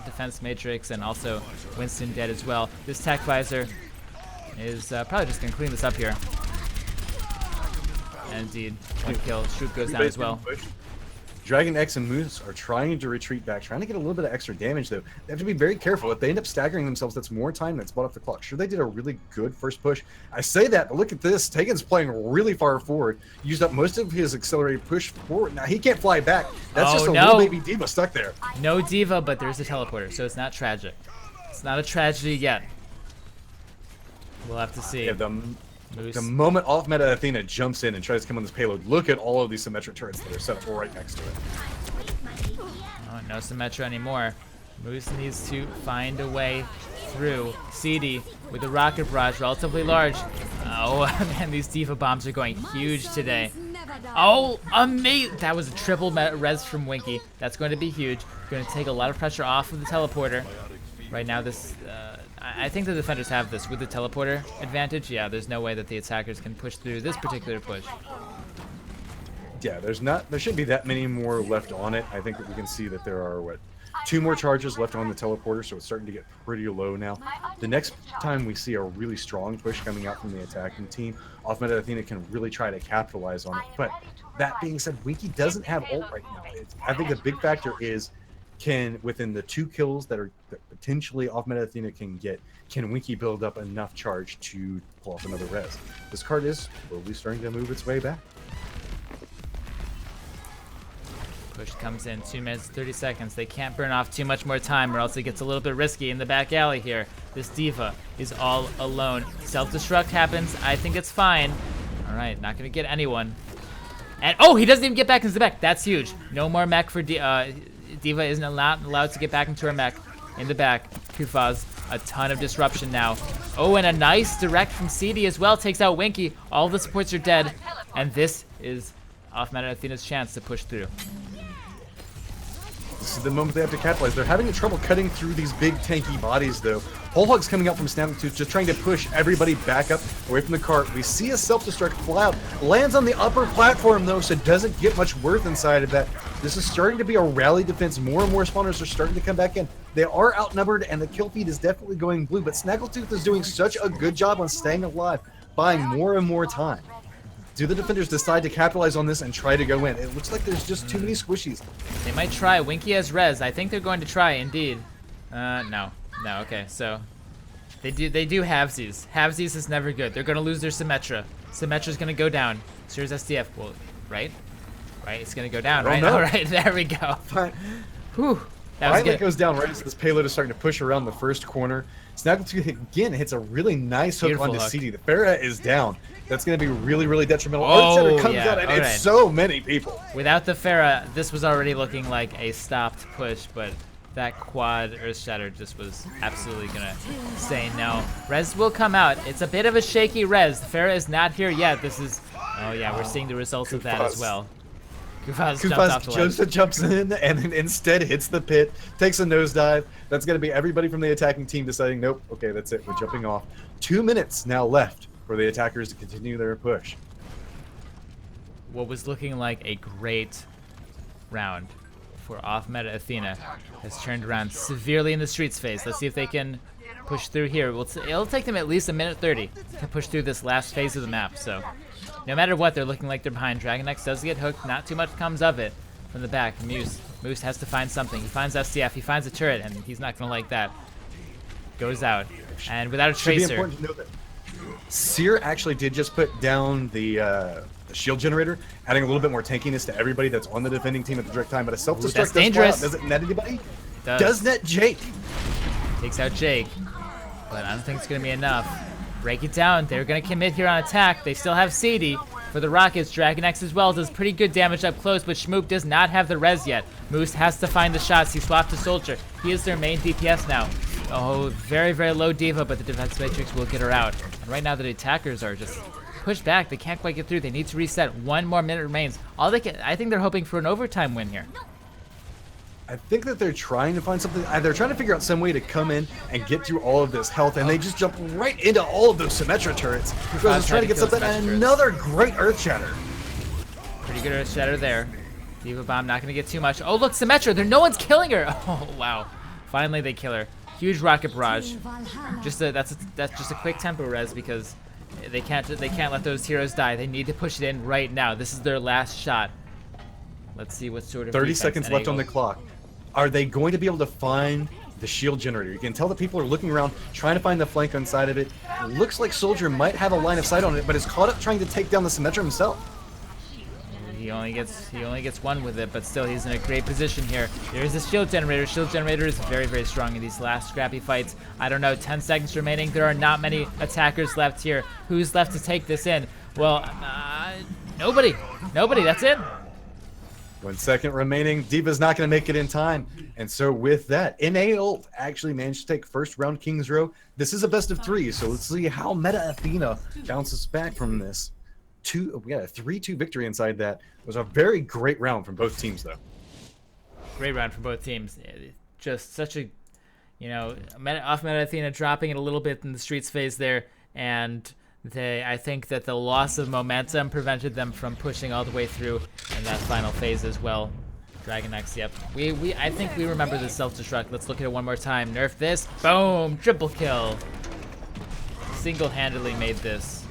defense matrix, and also Winston dead as well. This Tech Visor is probably just going to clean this up here. And indeed, one kill. Shoot goes down as well. Dragon X and Moose are trying to retreat back, trying to get a little bit of extra damage, though. They have to be very careful. If they end up staggering themselves, that's more time that's bought off the clock. Sure, they did a really good first push. I say that, but look at this. Tegan's playing really far forward. Used up most of his accelerated push forward. Now, he can't fly back. That's just a little baby D.Va stuck there. No D.Va, but there's a teleporter, so it's not tragic. It's not a tragedy yet. We'll have to see. Yeah, the moment off meta Athena jumps in and tries to come on this payload, look at all of these Symmetra turrets that are set up right next to it. Oh, no Symmetra anymore. Moose needs to find a way through. CD with the rocket barrage, relatively large. Oh, man, these D.Va bombs are going huge today. Oh, amazing! That was a triple res from Winky. That's going to be huge. Going to take a lot of pressure off of the teleporter. Right now, this... I think the defenders have this with the teleporter advantage. Yeah, there's no way that the attackers can push through this particular push. Yeah, there shouldn't be that many more left on it. I think that we can see that there are, what, 2 more charges left on the teleporter, so it's starting to get pretty low now. The next time we see a really strong push coming out from the attacking team, off-meta Athena can really try to capitalize on it. But that being said, Winky doesn't have ult right now. I think the big factor is, within the 2 kills that potentially off-meta Athena can get, can Winky build up enough charge to pull off another res? This card is slowly starting to move its way back. Push comes in, 2 minutes, 30 seconds. They can't burn off too much more time or else it gets a little bit risky in the back alley here. This D.Va is all alone. Self-destruct happens. I think it's fine. All right, not going to get anyone. And, oh, he doesn't even get back into the mech. That's huge. No more mech for D.Va isn't allowed to get back into her mech. In the back, Kufaz, a ton of disruption now. Oh, and a nice direct from CD as well. Takes out Winky. All the supports are dead. And this is off-meta Athena's chance to push through. This is the moment they have to capitalize. They're having trouble cutting through these big tanky bodies, though. Whole Hog's coming out from Snaggletooth, just trying to push everybody back up away from the cart. We see a self-destruct fly out. Lands on the upper platform, though, so it doesn't get much worth inside of that. This is starting to be a rally defense. More and more spawners are starting to come back in. They are outnumbered, and the kill feed is definitely going blue, but Snaggletooth is doing such a good job on staying alive, buying more and more time. Do the defenders decide to capitalize on this and try to go in? It looks like there's just too many squishies. They might try. Winky has res. I think they're going to try, indeed. No. No, okay, so... They do halvesies. Halvesies is never good. They're going to lose their Symmetra. Symmetra's going to go down. So here's SDF. Well, right? Right, it's going to go down, right? All right, there we go. Fine. Whew. That was Finally good. It goes down right as this payload is starting to push around the first corner. Snaggletooth again hits a really nice hook onto CD. The Pharah is down. That's going to be really, really detrimental. Oh, comes out and it's so many people. Without the Pharah, this was already looking like a stopped push, but that quad Earth Shatter just was absolutely going to say no. Res will come out. It's a bit of a shaky res. The Pharah is not here yet. This is... Oh, yeah, we're seeing the results of that as well. Kufaz jumps in and then instead hits the pit, takes a nosedive. That's going to be everybody from the attacking team deciding, nope, okay, that's it, we're jumping off. 2 minutes now left for the attackers to continue their push. What was looking like a great round for off-meta Athena has turned around severely in the streets phase. Let's see if they can push through here. It'll take them at least a minute 30 to push through this last phase of the map, so... No matter what, they're looking like they're behind. Dragon X does get hooked. Not too much comes of it from the back. Moose has to find something. He finds SCF. He finds a turret, and he's not going to like that. Goes out. And without a tracer. Should be important to know that Seer actually did just put down the shield generator, adding a little bit more tankiness to everybody that's on the defending team at the direct time. But a self-destruct does it net anybody? Does net Jake. Takes out Jake. But I don't think it's going to be enough. Break it down. They're going to commit here on attack. They still have CD for the Rockets. Dragon X as well does pretty good damage up close, but Schmoop does not have the res yet. Moose has to find the shots. He swapped to Soldier. He is their main DPS now. Oh, very, very low D.Va, but the Defense Matrix will get her out. And right now the attackers are just pushed back. They can't quite get through. They need to reset. 1 more minute remains. I think they're hoping for an overtime win here. I think that they're trying to find something. They're trying to figure out some way to come in and get through all of this health, and they just jump right into all of those Symmetra turrets. Because trying to get something, and another great Earth Shatter. Pretty good Earth Shatter there. D.Va Bomb not going to get too much. Oh, look, Symmetra. No one's killing her. Oh, wow. Finally, they kill her. Huge rocket barrage. That's just a quick tempo res because they can't let those heroes die. They need to push it in right now. This is their last shot. Let's see what sort of 30 defense seconds left on the clock. Are they going to be able to find the shield generator? You can tell that people are looking around, trying to find the flank on side of it. It looks like Soldier might have a line of sight on it, but is caught up trying to take down the Symmetra himself. He only gets one with it, but still he's in a great position here. There is a shield generator. Shield generator is very, very strong in these last scrappy fights. I don't know, 10 seconds remaining. There are not many attackers left here. Who's left to take this in? Well, nobody. Nobody, that's it. 1 second remaining. D.Va's not going to make it in time. And so with that, NA ult actually managed to take first round King's Row. This is a best of 3, so let's see how Meta Athena bounces back from this. We got a 3-2 victory inside that. It was a very great round from both teams, though. Great round from both teams. Just such a, off Meta Athena dropping it a little bit in the Streets phase there, and I think that the loss of momentum prevented them from pushing all the way through in that final phase as well. Dragon X, yep. I think we remember the self-destruct. Let's look at it one more time. Nerf this. Boom! Triple kill. Single-handedly made this.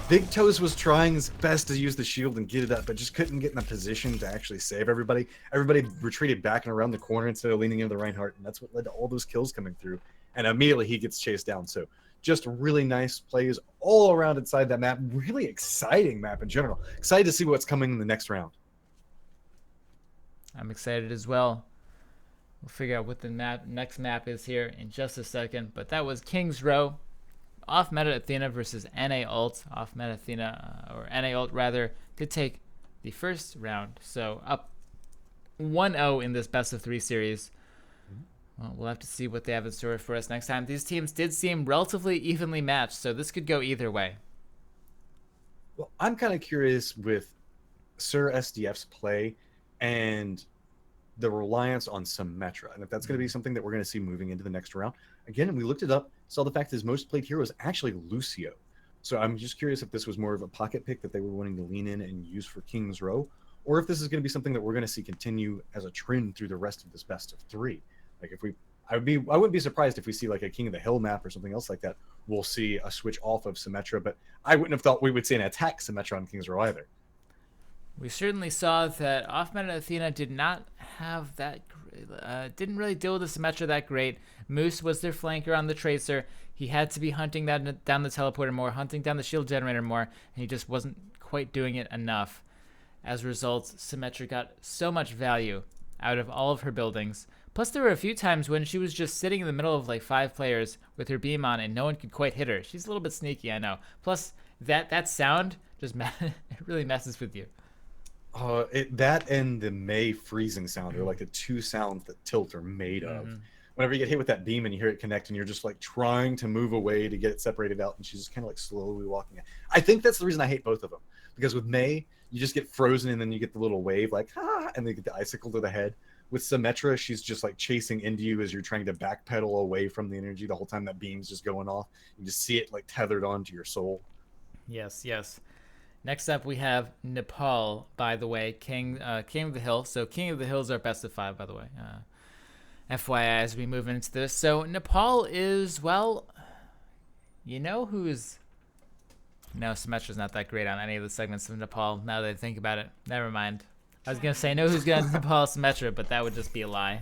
Big Toes was trying his best to use the shield and get it up, but just couldn't get in a position to actually save everybody. Everybody retreated back and around the corner instead of leaning into the Reinhardt, and that's what led to all those kills coming through. And immediately he gets chased down. So just really nice plays all around inside that map. Really exciting map in general. Excited to see what's coming in the next round. I'm excited as well. We'll figure out what the next map is here in just a second. But that was King's Row. Off Meta Athena versus NA ult. Off Meta Athena, or NA ult rather, did take the first round. So up 1-0 in this best of 3 series. Well, we'll have to see what they have in store for us next time. These teams did seem relatively evenly matched, so this could go either way. Well, I'm kind of curious with Sir SDF's play and the reliance on Symmetra, and if that's going to be something that we're going to see moving into the next round. Again, we looked it up, saw the fact his most played hero is actually Lucio. So I'm just curious if this was more of a pocket pick that they were wanting to lean in and use for King's Row, or if this is going to be something that we're going to see continue as a trend through the rest of this best of 3. Like I wouldn't be surprised if we see like a King of the Hill map or something else like that. We'll see a switch off of Symmetra, but I wouldn't have thought we would see an attack Symmetra on King's Row either. We certainly saw that off Meta Athena did not have that, didn't really deal with the Symmetra that great. Moose was their flanker on the Tracer. He had to be hunting down the teleporter more, hunting down the shield generator more, and he just wasn't quite doing it enough. As a result, Symmetra got so much value out of all of her buildings. Plus, there were a few times when she was just sitting in the middle of like 5 players with her beam on and no one could quite hit her. She's a little bit sneaky, I know. Plus, that sound just it really messes with you. That and the May freezing sound are like the 2 sounds that Tilt are made of. Whenever you get hit with that beam and you hear it connect and you're just like trying to move away to get it separated out, and she's just kind of like slowly walking. I think that's the reason I hate both of them, because with May you just get frozen and then you get the little wave like and then you get the icicle to the head. With Symmetra, she's just like chasing into you as you're trying to backpedal away from the energy the whole time that beam's just going off. You just see it like tethered onto your soul. Yes. Next up, we have Nepal, by the way, King of the Hill. So King of the Hill is our best of 5, by the way. FYI, as we move into this. So Nepal is, well, you know who's... No, Symmetra's not that great on any of the segments of Nepal, now that I think about it. Never mind. I was going to say, I know who's going to Nepal Symmetra, but that would just be a lie.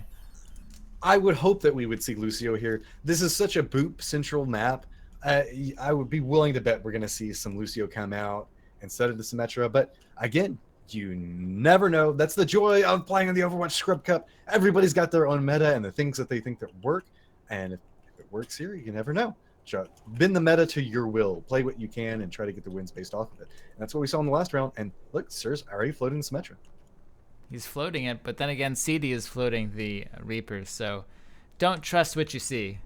I would hope that we would see Lucio here. This is such a boop central map. I would be willing to bet we're going to see some Lucio come out instead of the Symmetra, but again, you never know. That's the joy of playing in the Overwatch Scrub Cup. Everybody's got their own meta and the things that they think that work, and if it works here, you never know. Bend the meta to your will. Play what you can and try to get the wins based off of it. And that's what we saw in the last round, and look, Sir's already floating Symmetra. He's floating it, but then again, CD is floating the Reapers, so don't trust what you see.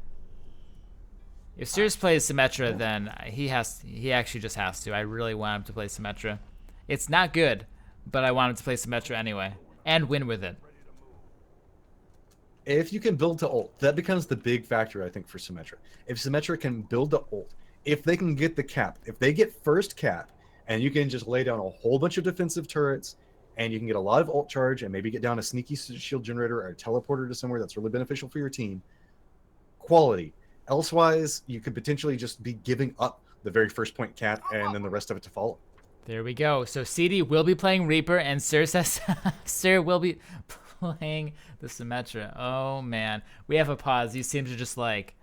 If Sirius plays Symmetra, then he actually just has to. I really want him to play Symmetra. It's not good, but I want him to play Symmetra anyway, and win with it. If you can build to ult, that becomes the big factor, I think, for Symmetra. If Symmetra can build to ult, if they can get the cap, if they get first cap, and you can just lay down a whole bunch of defensive turrets, and you can get a lot of ult charge, and maybe get down a sneaky shield generator or a teleporter to somewhere that's really beneficial for your team, quality. Elsewise, you could potentially just be giving up the very first point cap and then the rest of it to follow. There we go. So CD will be playing Reaper, and Sir says Sir will be playing the Symmetra. Oh man, we have a pause. You seem to just like,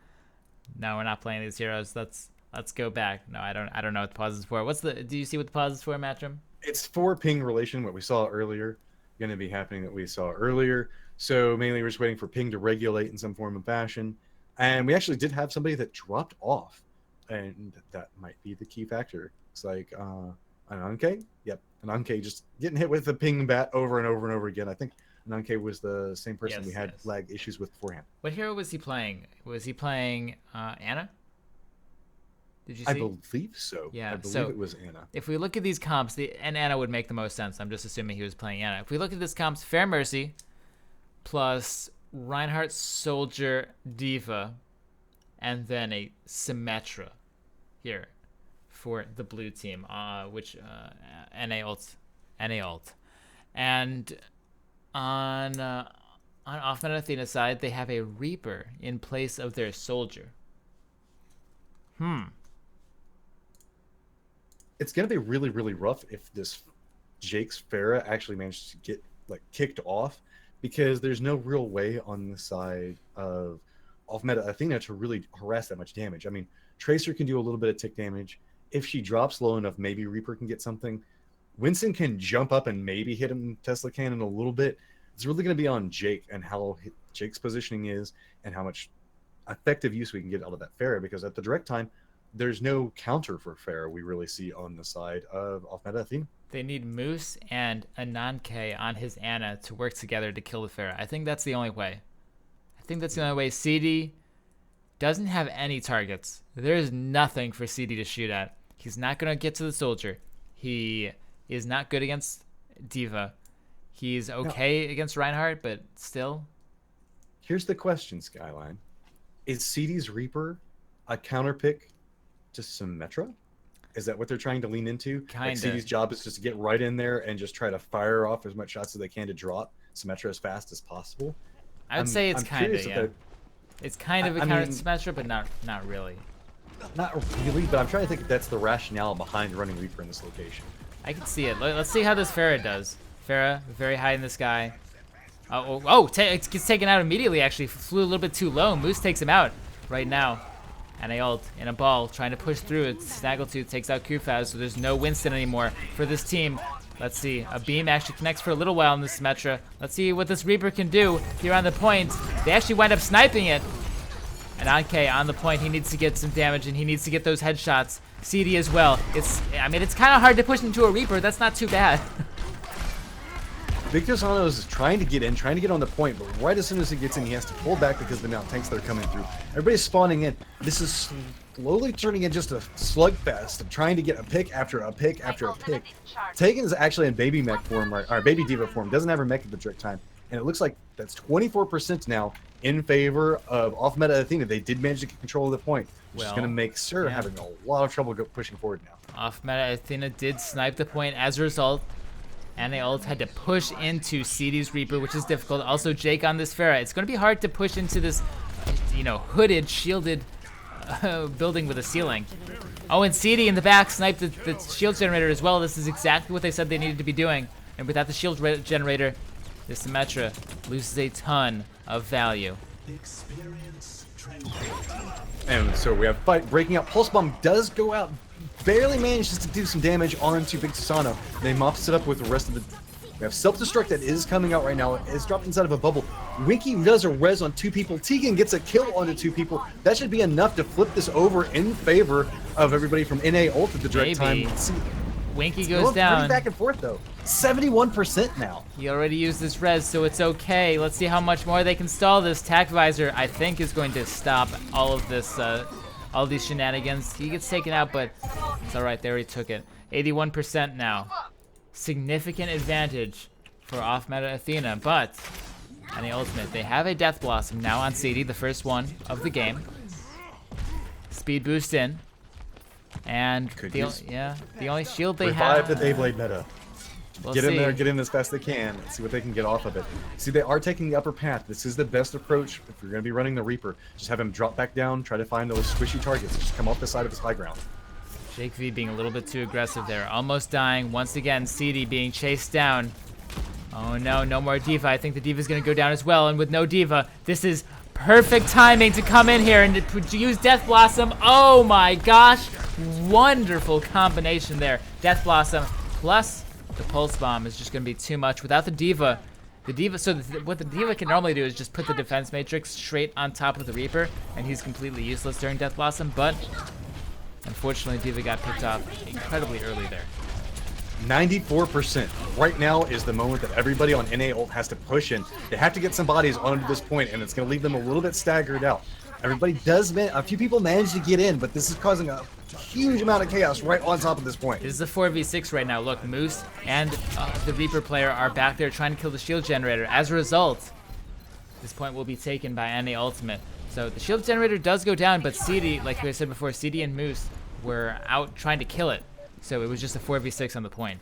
no, we're not playing these heroes. Let's go back. No, I don't know what the pause is for. Do you see what the pause is for, Matrym? It's for ping relation, what we saw earlier, going to be happening that we saw earlier. So mainly we're just waiting for ping to regulate in some form of fashion. And we actually did have somebody that dropped off, and that might be the key factor. It's like an Anke. Yep, an Anke just getting hit with the ping bat over and over and over again. I think an Anke was the same person we had lag issues with beforehand. What hero was he playing? Was he playing Anna? Did you see? I believe so. Yeah, I believe it was Anna. If we look at these comps, and Anna would make the most sense. I'm just assuming he was playing Anna. If we look at this comps, Fair Mercy plus Reinhardt, Soldier, Diva, and then a Symmetra here for the blue team, which NA ult. And on off-meta Athena side, they have a Reaper in place of their Soldier. It's going to be really, really rough if this Jake's Pharah actually managed to get like kicked off, because there's no real way on the side of off-meta Athena to really harass that much damage. I mean, Tracer can do a little bit of tick damage. If she drops low enough, maybe Reaper can get something. Winston can jump up and maybe hit him Tesla Cannon a little bit. It's really going to be on Jake and how Jake's positioning is and how much effective use we can get out of that Pharah, because at the direct time, there's no counter for Pharah we really see on the side of off-meta Athena. They need Moose and Ananke on his Anna to work together to kill the Pharah. I think that's the only way. CD doesn't have any targets. There's nothing for CD to shoot at. He's not going to get to the Soldier. He is not good against Diva. He's okay against Reinhardt, but still. Here's the question, Skyline. Is CD's Reaper a counter pick to Symmetra? Is that what they're trying to lean into? Kinda. Like CD's job is just to get right in there and just try to fire off as much shots as they can to drop Symmetra as fast as possible? I would say it's kind of, yeah. It's kind of a counter to Symmetra, but not really. Not really, but I'm trying to think if that's the rationale behind running Reaper in this location. I can see it. Let's see how this Pharah does. Pharah, very high in the sky. It gets taken out immediately, actually. Flew a little bit too low. Moose takes him out right now. And a ult in a ball, trying to push through it. Snaggletooth takes out Kufaz, so there's no Winston anymore for this team. Let's see. A beam actually connects for a little while in this Symmetra. Let's see what this Reaper can do here on the point. They actually wind up sniping it. And Anke on the point, he needs to get some damage, and he needs to get those headshots. CD as well. It's kind of hard to push into a Reaper. That's not too bad. Victor Sanos is trying to get in, trying to get on the point, but right as soon as he gets in, he has to pull back because of the amount of tanks that are coming through. Everybody's spawning in. This is slowly turning into just a slugfest of trying to get a pick after a pick after a pick. Tegan is actually in baby mech form, or baby diva form, doesn't have her mech at the direct time, and it looks like that's 24% now in favor of off-meta Athena. They did manage to get control of the point, which is going to make Sir having a lot of trouble pushing forward now. Off-meta Athena did snipe the point as a result. And they all had to push into CD's Reaper, which is difficult. Also, Jake on this Pharah. It's going to be hard to push into this, hooded, shielded building with a ceiling. Oh, and CD in the back sniped the shield generator as well. This is exactly what they said they needed to be doing. And without the shield generator, this Symmetra loses a ton of value. And so we have fight breaking out. Pulse Bomb does go out. Barely manages to do some damage onto Big Susano. They mops it up with the rest of the... We have Self-Destruct that is coming out right now. It's dropped inside of a bubble. Winky does a res on 2 people. Tegan gets a kill onto 2 people. That should be enough to flip this over in favor of everybody from NA ult at the direct time. Winky goes down. Pretty back and forth, though. 71% now. He already used this res, so it's okay. Let's see how much more they can stall this. Tac Visor, I think, is going to stop all of this... all these shenanigans. He gets taken out, but it's all right. They already took it. 81% now. Significant advantage for off-meta Athena, but on the ultimate, they have a Death Blossom now on CD, the first one of the game. Speed boost in, and the only shield they have. Revive the Beyblade meta. Get in there, get in as fast as they can, see what they can get off of it. See, they are taking the upper path. This is the best approach if you're going to be running the Reaper. Just have him drop back down, try to find those squishy targets. Just come off the side of his high ground. Jake V being a little bit too aggressive there. Almost dying. Once again, CD being chased down. Oh no, no more D.Va. I think the D.Va's gonna go down as well, and with no D.Va, this is perfect timing to come in here and to use Death Blossom. Oh my gosh, wonderful combination there. Death Blossom plus the Pulse Bomb is just gonna be too much. Without the D.Va, what the D.Va can normally do is just put the Defense Matrix straight on top of the Reaper, and he's completely useless during Death Blossom, but unfortunately D.Va got picked off incredibly early there. 94%. Right now is the moment that everybody on NA ult has to push in. They have to get some bodies onto this point, and it's going to leave them a little bit staggered out. Everybody does, a few people manage to get in, but this is causing a huge amount of chaos right on top of this point. This is a 4v6 right now. Look, Moose and the Reaper player are back there trying to kill the shield generator. As a result, this point will be taken by NA Ultimate. So the shield generator does go down, but CD, like I said before, CD and Moose were out trying to kill it. So it was just a 4v6 on the point.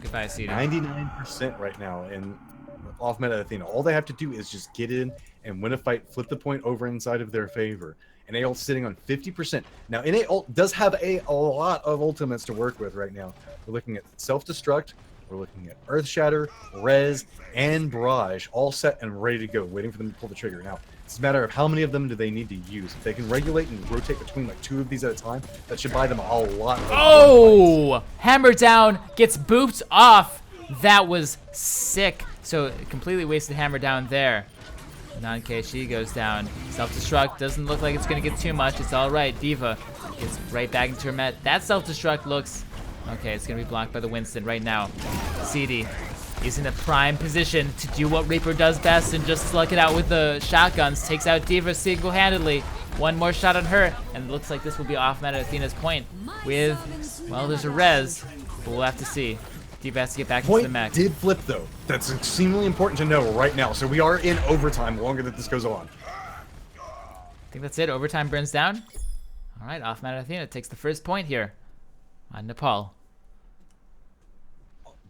Goodbye, CD. 99% right now in off meta Athena. All they have to do is just get in and win a fight, flip the point over inside of their favor. NA ult sitting on 50%. Now, NA ult does have a lot of ultimates to work with right now. We're looking at Self-Destruct, we're looking at Earth Shatter, Rez, and Barrage, all set and ready to go, waiting for them to pull the trigger. Now, it's a matter of how many of them do they need to use. If they can regulate and rotate between like 2 of these at a time, that should buy them a lot. Oh! Hammer down, gets booped off. That was sick. So completely wasted hammer down there. Non-K, she goes down. Self-destruct doesn't look like it's gonna get too much. It's all right. D.Va gets right back into her met. That self-destruct looks okay. It's gonna be blocked by the Winston right now. CD is in a prime position to do what Reaper does best and just slug it out with the shotguns. Takes out D.Va single-handedly. One more shot on her, and it looks like this will be off meta Athena's point with, well, there's a res, but we'll have to see. D.Va has to get back into the mech. Did flip though. That's extremely important to know right now. So we are in overtime longer that this goes on. I think that's it. Overtime burns down. All right, off meta Athena takes the first point here on Nepal.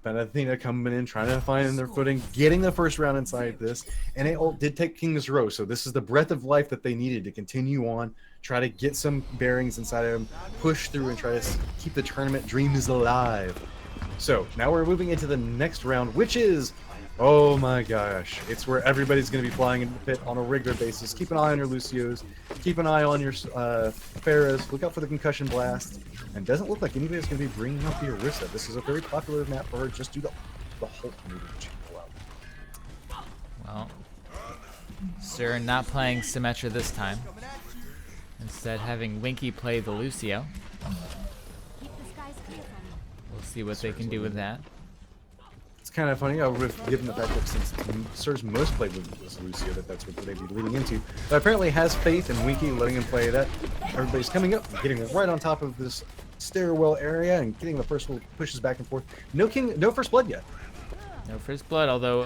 But Athena coming in, trying to find their footing, getting the first round inside this. And NA ult did take King's Row, so this is the breath of life that they needed to continue on, try to get some bearings inside of them, push through and try to keep the tournament dreams alive. So now we're moving into the next round, which is, oh my gosh, it's where everybody's going to be flying into the pit on a regular basis. Keep an eye on your Lucios, keep an eye on your Pharahs, look out for the concussion blast. And doesn't look like anybody's going to be bringing up the Orisa. This is a very popular map for her, just due to the Hulk moving she can pull out. Well, Sir not playing Symmetra this time. Instead having Winky play the Lucio. We'll see what they can do with that. It's kind of funny, given the fact that since Sir's most played with Lucio, that's what they'd be leading into. But apparently has faith in Winky, letting him play that. Everybody's coming up, getting right on top of this stairwell area and getting the first little pushes back and forth. No first blood yet. No first blood, although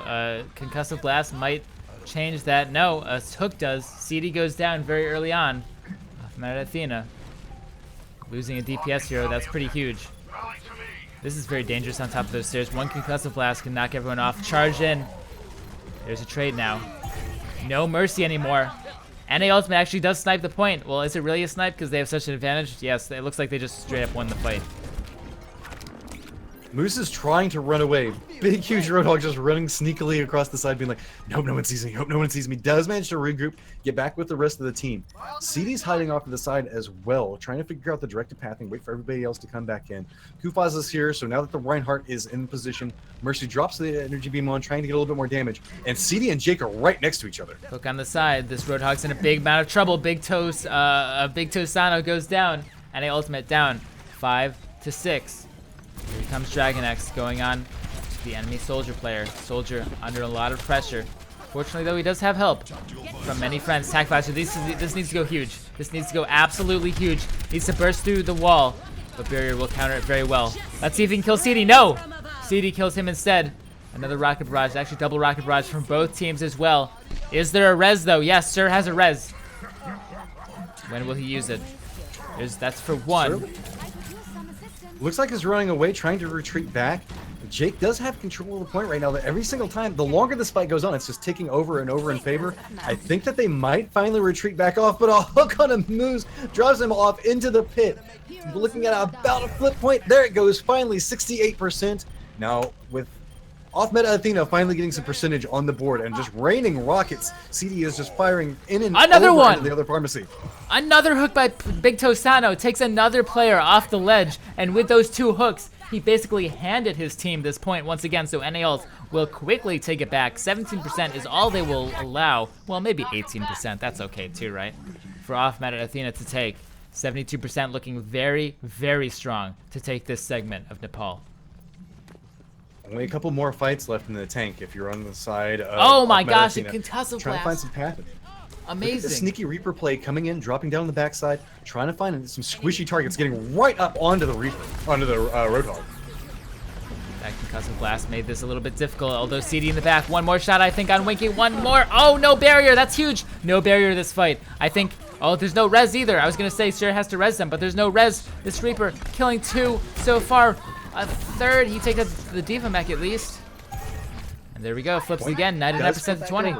concussive blast might change that. No, Hook does. CD goes down very early on. Off meta Athena. Losing a DPS hero, that's pretty huge. This is very dangerous on top of those stairs. One concussive blast can knock everyone off. Charge in. There's a trade now. No mercy anymore. NA Ultimate actually does snipe the point. Well, is it really a snipe because they have such an advantage? Yes, it looks like they just straight up won the fight. Moose is trying to run away. Big, huge Roadhog just running sneakily across the side, being like, nope, no one sees me, hope no one sees me. Does manage to regroup, get back with the rest of the team. CD's hiding off to the side as well, trying to figure out the directed pathing, wait for everybody else to come back in. Kufaz is here, so now that the Reinhardt is in position, Mercy drops the energy beam on, trying to get a little bit more damage. And CD and Jake are right next to each other. Hook on the side. This Roadhog's in a big amount of trouble. Big Toe Sano goes down. NA Ultimate down. 5 to 6. Here comes Dragon X going on to the enemy Soldier player. Soldier under a lot of pressure. Fortunately, though, he does have help from many friends. Tac Flasher, this needs to go huge. This needs to go absolutely huge. Needs to burst through the wall, but Barrier will counter it very well. Let's see if he can kill CD. No! CD kills him instead. Another Rocket Barrage, actually double Rocket Barrage from both teams as well. Is there a res, though? Yes, Sir has a res. When will he use it? That's for one. Looks like he's running away, trying to retreat back. Jake does have control of the point right now, but every single time, the longer this fight goes on, it's just ticking over and over in favor. I think that they might finally retreat back off, but a hook on him moves, drives him off into the pit. Looking at about a flip point, there it goes, finally 68%. Now, with off-meta Athena finally getting some percentage on the board and just raining rockets, CD is just firing in and Another over one! into the other pharmacy. Another hook by Big Tosano takes another player off the ledge, and with those 2 hooks, he basically handed his team this point once again, so NA Ult will quickly take it back. 17% is all they will allow. Well, maybe 18%, that's okay too, right? For off-meta Athena to take. 72% looking very, very strong to take this segment of Nepal. Only a couple more fights left in the tank if you're on the side of Oh my off-meta gosh, a Athena. concussive Trying to find blast. some path. Amazing. Look at the sneaky Reaper play coming in, dropping down on the backside, trying to find some squishy targets, getting right up onto the Reaper, onto the Roadhog. That concussive blast made this a little bit difficult, although CD in the back. One more shot, I think, on Winky. One more. Oh, no barrier. That's huge. No barrier this fight. I think, oh, there's no res either. I was going to say Sir has to res them, but there's no res. This Reaper killing 2 so far. A third. He takes the Diva mech at least. And there we go. Flips again. 99% to 20.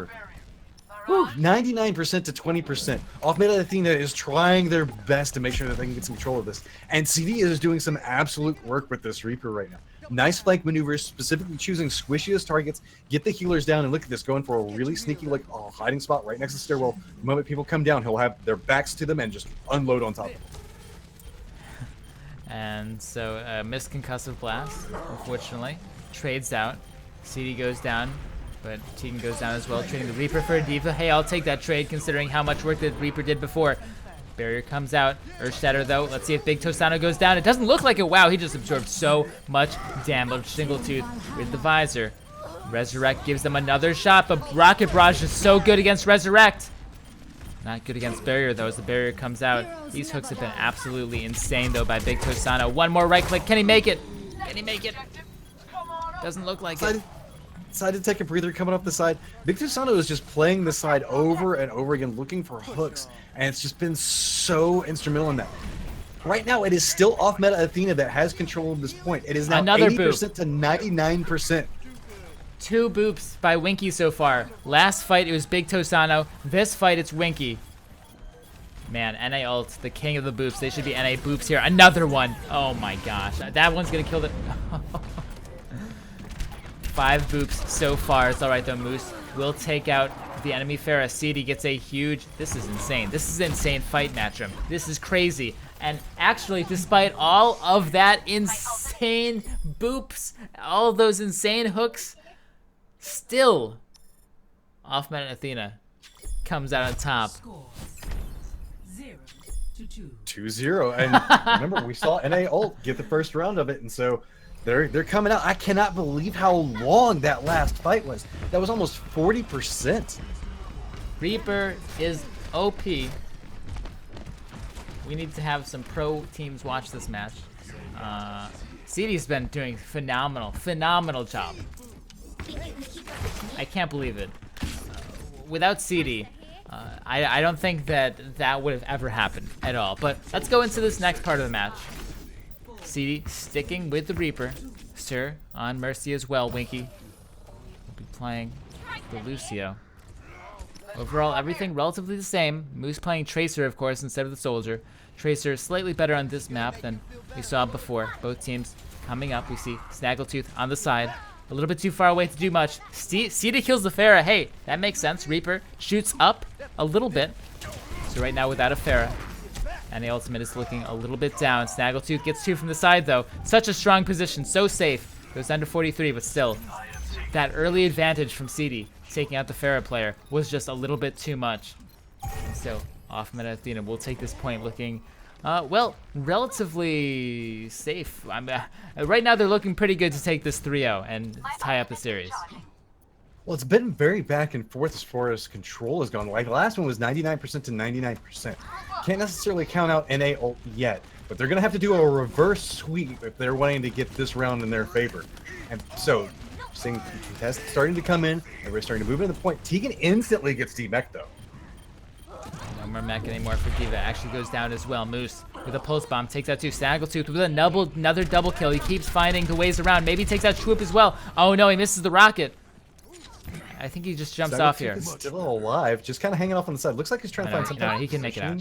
99% to 20%. Off-meta Athena is trying their best to make sure that they can get some control of this. And CD is doing some absolute work with this Reaper right now. Nice flank maneuvers, specifically choosing squishiest targets, get the healers down, and look at this, going for a really sneaky hiding spot right next to the stairwell. The moment people come down, he'll have their backs to them and just unload on top of them. And so, missed concussive blast, unfortunately. Trades out. CD goes down, but Tegan goes down as well, trading the Reaper for a Diva. Hey, I'll take that trade considering how much work the Reaper did before. Barrier comes out. Earth Shatter though. Let's see if Big Tosano goes down. It doesn't look like it. Wow, he just absorbed so much damage. Single Tooth with the visor. Resurrect gives them another shot, but Rocket Barrage is so good against Resurrect. Not good against Barrier though, as the Barrier comes out. These hooks have been absolutely insane though by Big Tosano. One more right click. Can he make it? Can he make it? Doesn't look like it. Decided to take a breather coming up the side. Big Tosano is just playing the side over and over again, looking for hooks, and it's just been so instrumental in that. Right now, it is still off-meta Athena that has control of this point. It is now Another 80% to 99%. 2 boops by Winky so far. Last fight, it was Big Tosano. This fight, it's Winky. Man, NA Ult, the king of the boops. They should be NA boops here. Another one. Oh my gosh. That one's gonna kill the... 5 boops so far. It's alright though, Moose will take out the enemy Pharah. CD gets a huge... This is insane. This is an insane fight, Matrym. This is crazy. And actually, despite all of that insane boops, all of those insane hooks, still, off-meta Athena comes out on top. 2-0. And remember, we saw NA Ult get the first round of it, and so they're coming out. I cannot believe how long that last fight was. That was almost 40%. Reaper is OP. We need to have some pro teams watch this match. CD's been doing phenomenal job. I can't believe it. Without CD, I don't think that would have ever happened at all. But let's go into this next part of the match. CD sticking with the Reaper. Sir on Mercy as well. Winky will be playing the Lucio. Overall, everything relatively the same. Moose playing Tracer, of course, instead of the Soldier. Tracer slightly better on this map than we saw before. Both teams coming up. We see Snaggletooth on the side. A little bit too far away to do much. CD kills the Pharah. Hey, that makes sense. Reaper shoots up a little bit. So right now without a Pharah. And the ultimate is looking a little bit down. Snaggletooth gets 2 from the side though. Such a strong position, so safe. Goes down to 43, but still. That early advantage from CD taking out the Pharah player was just a little bit too much. And so, off-meta Athena will take this point looking, well, relatively safe. Right now they're looking pretty good to take this 3-0 and tie up the series. Well, it's been very back and forth as far as control has gone. Like, the last one was 99% to 99%. Can't necessarily count out NA Ult yet, but they're going to have to do a reverse sweep if they're wanting to get this round in their favor. And so, seeing contests starting to come in, everybody's starting to move into the point. Tegan instantly gets D-Mech, though. No more mech anymore for D.Va. Actually goes down as well. Moose with a pulse bomb takes out two. Snaggletooth with another double kill. He keeps finding the ways around. Maybe he takes out Swoop as well. Oh no, he misses the rocket. I think he just jumps off here. He's still alive, just kind of hanging off on the side. Looks like he's trying to find something. No, he can make it out.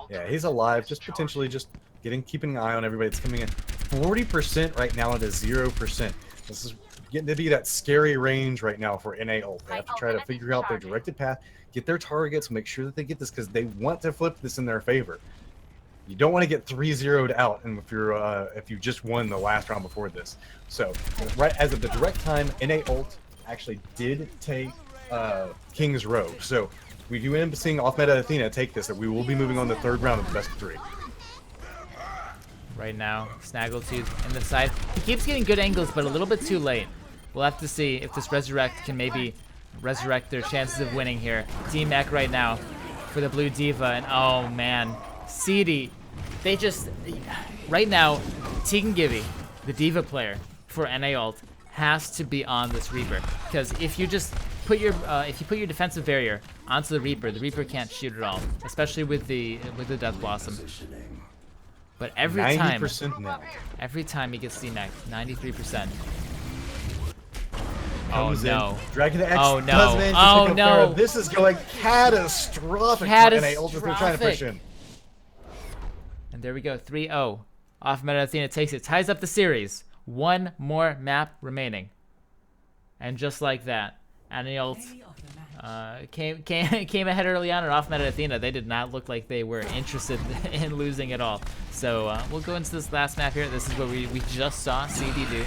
Yeah, he's alive, just potentially just keeping an eye on everybody that's coming in. 40% right now into 0%. This is getting to be that scary range right now for NA ult. They have to try to figure out their directed path, get their targets, make sure that they get this because they want to flip this in their favor. You don't want to get 3-0'd out, and if you just won the last round before this. So, right as of the direct time, NA ult actually did take King's Row. So, we do end up seeing off-meta Athena take this, that we will be moving on the third round of the best of 3. Right now, Snaggletooth in the side. He keeps getting good angles, but a little bit too late. We'll have to see if this Resurrect can maybe resurrect their chances of winning here. D-Mech right now for the blue D.Va, and oh man, CD. They just, right now, Tegan Gibby, the D.Va player for NA ult, has to be on this Reaper. Because if you just put your defensive barrier onto the Reaper can't shoot at all, especially with the Death Blossom. But every time he gets D-Mech, 93%. Oh no. Dragon X oh no. does manage to oh pick up no. Farah. This is going catastrophic for NA ult as they're trying to push in. And there we go, 3-0. Off-meta Athena takes it, ties up the series. One more map remaining. And just like that, NA ult came ahead early on, and off-meta Athena, they did not look like they were interested in losing at all. So we'll go into this last map here. This is what we just saw CD do.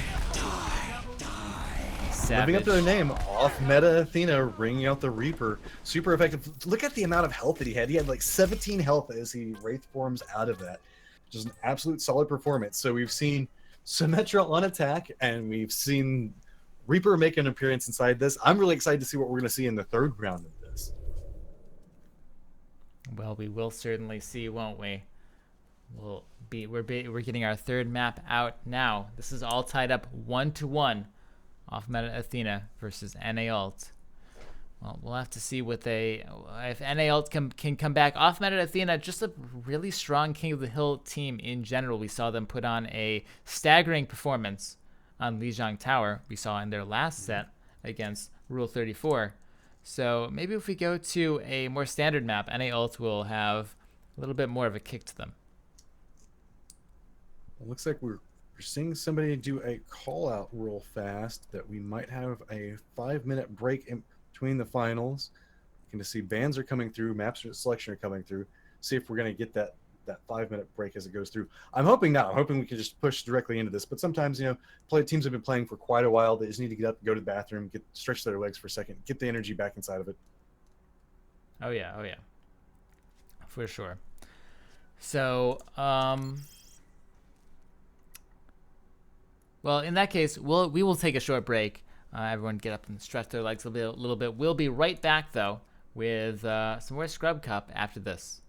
Living up to their name, off-meta Athena ringing out the Reaper. Super effective. Look at the amount of health that he had. He had like 17 health as he Wraith forms out of that. Just an absolute solid performance. So we've seen Symmetra on attack, and we've seen Reaper make an appearance inside this. I'm really excited to see what we're going to see in the third round of this. Well, we will certainly see, won't we? We're getting our third map out now. This is all tied up 1-1. Off-meta Athena versus NA ult. Well, we'll have to see if NA ult can come back. Off-meta Athena, just a really strong King of the Hill team in general. We saw them put on a staggering performance on Lijiang Tower. We saw in their last set against Rule 34. So maybe if we go to a more standard map, NA ult will have a little bit more of a kick to them. It looks like we're seeing somebody do a call out real fast that we might have a 5-minute break in between the finals. You can see bans are coming through, maps selection are coming through. See if we're going to get that 5-minute break as it goes through. I'm hoping not. I'm hoping we can just push directly into this. But sometimes, teams have been playing for quite a while. They just need to get up, go to the bathroom, stretch their legs for a second, get the energy back inside of it. Oh yeah, for sure. So, well, in that case, we will take a short break. Everyone get up and stretch their legs a little bit. We'll be right back, though, with some more Scrub Cup after this.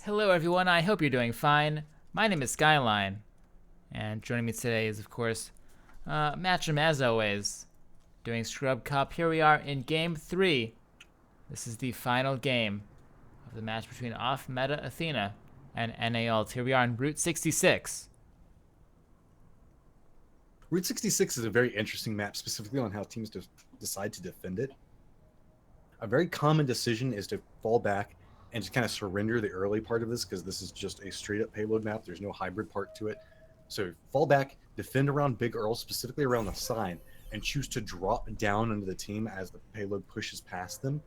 Hello everyone, I hope you're doing fine. My name is Skyline, and joining me today is of course Matrym as always, doing Scrub Cup. Here we are in Game 3. This is the final game of the match between off-meta Athena and NA Ult. Here we are on Route 66. Route 66 is a very interesting map, specifically on how teams decide to defend it. A very common decision is to fall back and just kind of surrender the early part of this, because this is just a straight-up payload map. There's no hybrid part to it. So fall back, defend around Big Earl, specifically around the sign, and choose to drop down into the team as the payload pushes past them.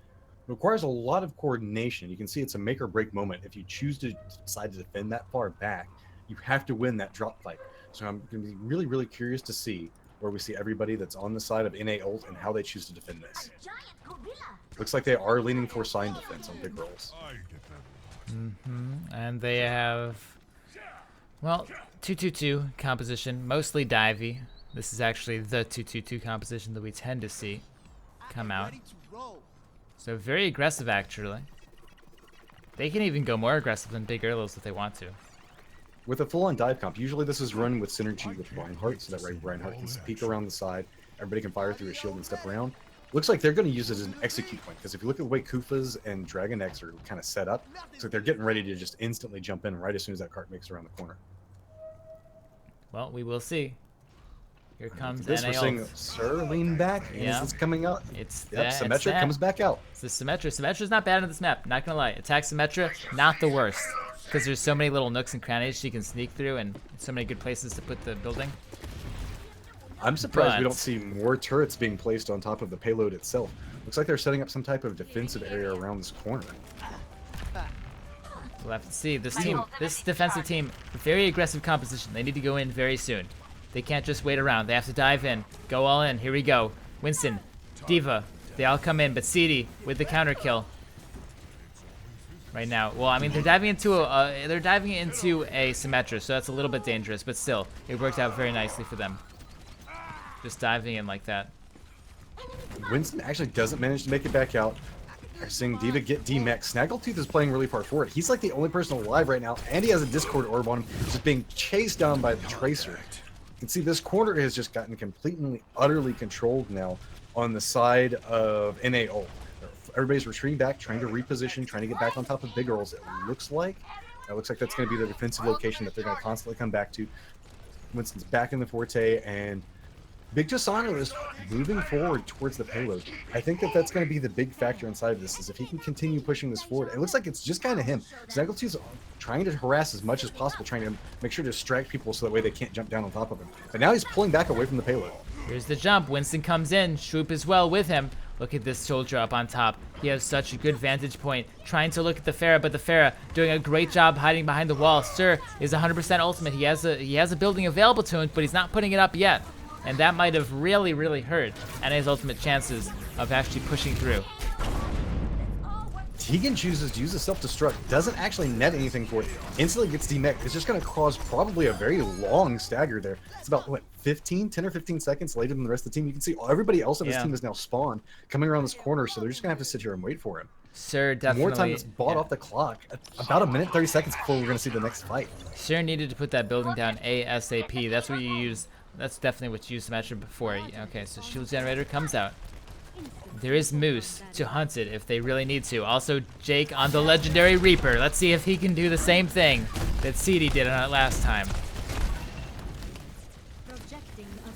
It requires a lot of coordination. You can see it's a make or break moment. If you choose to decide to defend that far back, you have to win that drop fight. So I'm going to be really, really curious to see where we see everybody that's on the side of NA Ult and how they choose to defend this. Looks like they are leaning for sign defense on Big Earls. And they have, well, 2-2-2 composition, mostly divey. This is actually the 2-2-2 composition that we tend to see come out. So very aggressive, actually. They can even go more aggressive than Big Earls if they want to. With a full-on dive comp, usually this is run with synergy with Reinhardt, so that way Reinhardt can peek around the side, everybody can fire through a shield and step around. Looks like they're going to use it as an execute point, because if you look at the way Kufas and Dragon X are kind of set up, it's like they're getting ready to just instantly jump in right as soon as that cart makes it around the corner. Well, we will see. Here comes This we're seeing NA Ult. Sir lean back, and Yeah. it's coming out. It's Yep, that. Symmetra comes back out. It's the Symmetra. Symmetra's not bad on this map, not gonna lie. Attack Symmetra, not the worst. Because there's so many little nooks and crannies she can sneak through, and so many good places to put the building. I'm surprised we But- don't see more turrets being placed on top of the payload itself. Looks like they're setting up some type of defensive area around this corner. We'll have to see. This team, this defensive team, very aggressive composition. They need to go in very soon. They can't just wait around. They have to dive in. Go all in. Here we go. Winston, Diva, they all come in, but CD with the counter kill. Right now. Well, I mean, they're diving into a Symmetra, so that's a little bit dangerous, but still, it worked out very nicely for them. Just diving in like that. Winston actually doesn't manage to make it back out. We're seeing Diva get D-Max. Snaggletooth is playing really far forward. He's like the only person alive right now, and he has a Discord orb on him, just being chased down by the Tracer. You can see this corner has just gotten completely, utterly controlled now on the side of NA Ult. Everybody's retreating back, trying to reposition, trying to get back on top of Big Earls. It looks like that's going to be the defensive location that they're going to constantly come back to. Winston's back in the Forte, and Big Jasano is moving forward towards the payload. I think that's going to be the big factor inside of this, is if he can continue pushing this forward. It looks like it's just kind of him. Snaggletooth's trying to harass as much as possible, trying to make sure to distract people so that way they can't jump down on top of him. But now he's pulling back away from the payload. Here's the jump. Winston comes in. Shroop as well with him. Look at this soldier up on top. He has such a good vantage point. Trying to look at the Pharah, but the Pharah doing a great job hiding behind the wall. Sir is 100% ultimate. He has a building available to him, but he's not putting it up yet. And that might have really, really hurt NA's ultimate chances of actually pushing through. Tegan chooses to use a self-destruct, doesn't actually net anything for it, instantly gets demech. It's just going to cause probably a very long stagger there. It's about, what, 10 or 15 seconds later than the rest of the team. You can see everybody else on this team is now spawned, coming around this corner, so they're just going to have to sit here and wait for him. Sir definitely... More time that's bought off the clock. About 1 minute, 30 seconds before we're going to see the next fight. Sir needed to put that building down ASAP. That's what you use. That's definitely what you used to match it before. Okay, so shield generator comes out. There is Moose to hunt it if they really need to. Also, Jake on the legendary Reaper. Let's see if he can do the same thing that CD did on it last time.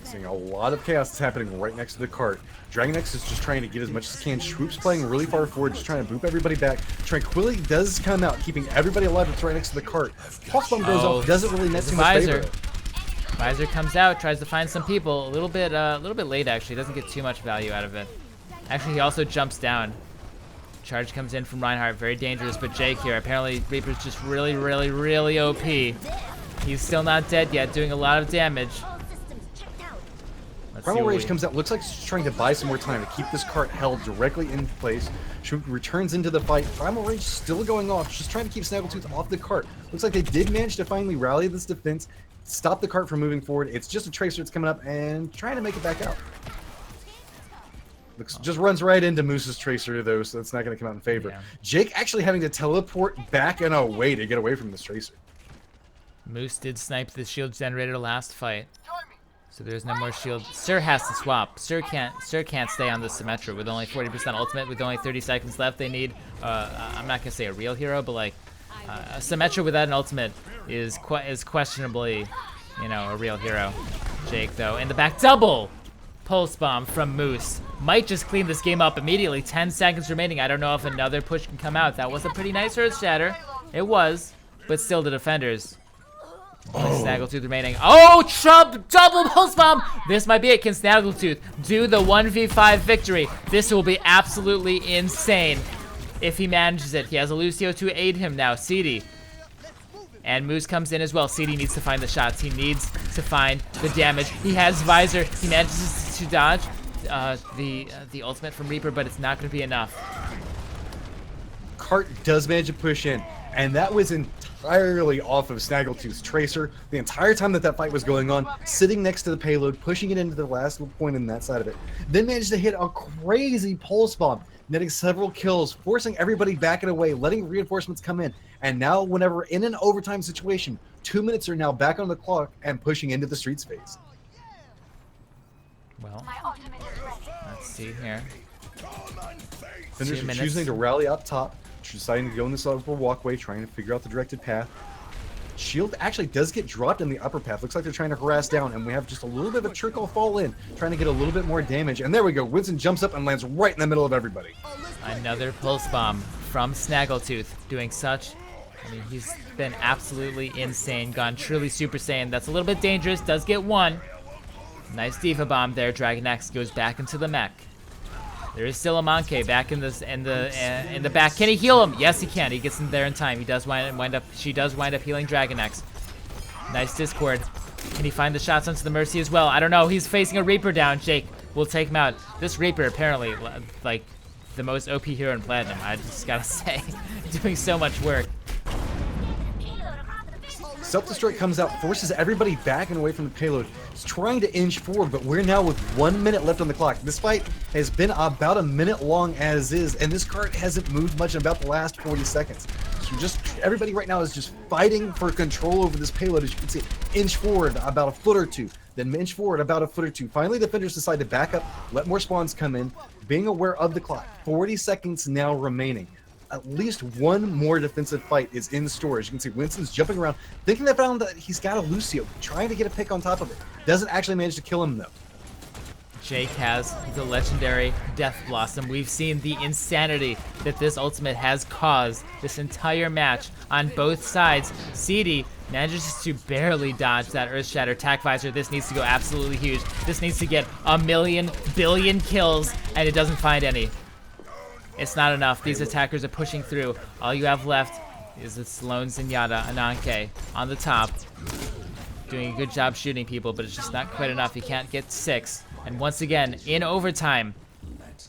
Seeing a lot of chaos is happening right next to the cart. Dragon X is just trying to get as much as he can. Swoop's playing really far forward, just trying to boop everybody back. Tranquility does come out, keeping everybody alive that's right next to the cart. Pulse bomb goes off, doesn't really net too much favor. Visor comes out, tries to find some people. A little bit late actually. Doesn't get too much value out of it. Actually, he also jumps down. Charge comes in from Reinhardt, very dangerous. But Jake here, apparently Reaper's just really, really, really OP. He's still not dead yet, doing a lot of damage. Primal Rage comes out. Looks like she's trying to buy some more time to keep this cart held directly in place. She returns into the fight. Primal Rage still going off. She's trying to keep Snaggletooth off the cart. Looks like they did manage to finally rally this defense, stop the cart from moving forward. It's just a Tracer that's coming up and trying to make it back out. Just runs right into Moose's Tracer, though, so that's not going to come out in favor. Yeah. Jake actually having to teleport back and away to get away from this Tracer. Moose did snipe the shield generator last fight, so there's no more shield. Sir has to swap. Sir can't stay on the Symmetra with only 40% ultimate. With only 30 seconds left, they need. I'm not gonna say a real hero, but like a Symmetra without an ultimate is questionably, you know, a real hero. Jake though in the back, double pulse bomb from Moose. Might just clean this game up immediately. 10 seconds remaining. I don't know if another push can come out. That was a pretty nice Earth Shatter. It was, but still the defenders. Snaggletooth remaining. Oh, Trump double pulse bomb. This might be it. Can Snaggletooth do the 1v5 victory? This will be absolutely insane if he manages it. He has a Lucio to aid him now. CD. And Moose comes in as well. CD needs to find the shots. He needs to find the damage. He has Visor. He manages to dodge the ultimate from Reaper, but it's not going to be enough. Cart does manage to push in, and that was entirely off of Snaggletooth's Tracer the entire time that fight was going on, sitting next to the payload, pushing it into the last point in that side of it. Then managed to hit a crazy pulse bomb, netting several kills, forcing everybody back and away, letting reinforcements come in. And now, whenever in an overtime situation, 2 minutes are now back on the clock and pushing into the streets phase. Well, let's see here. Defenders are choosing to rally up top, deciding to go in this upper walkway, trying to figure out the directed path. Shield actually does get dropped in the upper path. Looks like they're trying to harass down, and we have just a little bit of a trickle fall in, trying to get a little bit more damage. And there we go. Winston jumps up and lands right in the middle of everybody. Another pulse bomb from Snaggletooth, doing such. I mean, he's been absolutely insane, gone truly Super Saiyan. That's a little bit dangerous. Does get one. Nice Diva bomb there. Dragon Axe goes back into the mech. There is still a Monkey back in the back. Can he heal him? Yes, he can. He gets in there in time. He does wind up. She does wind up healing Dragon Axe. Nice Discord. Can he find the shots onto the Mercy as well? I don't know. He's facing a Reaper down. Jake will take him out. This Reaper apparently, like, the most OP hero in Platinum. I just gotta say, doing so much work. Self-destruct comes out, forces everybody back and away from the payload. It's trying to inch forward, but we're now with 1 minute left on the clock. This fight has been about a minute long as is, and this cart hasn't moved much in about the last 40 seconds. So just everybody right now is just fighting for control over this payload. As you can see, inch forward about a foot or two, then inch forward about a foot or two. Finally, defenders decide to back up, let more spawns come in, being aware of the clock. 40 seconds now remaining. At least one more defensive fight is in store. As you can see, Winston's jumping around, thinking they found that he's got a Lucio, trying to get a pick on top of it. Doesn't actually manage to kill him, though. Jake has the legendary Death Blossom. We've seen the insanity that this ultimate has caused this entire match on both sides. CD manages to barely dodge that Earth Shatter attack visor. This needs to go absolutely huge. This needs to get a million billion kills, and it doesn't find any. It's not enough. These attackers are pushing through. All you have left is the Sloan Zenyatta Ananke on the top. Doing a good job shooting people, but it's just not quite enough. You can't get 6. And once again, in overtime,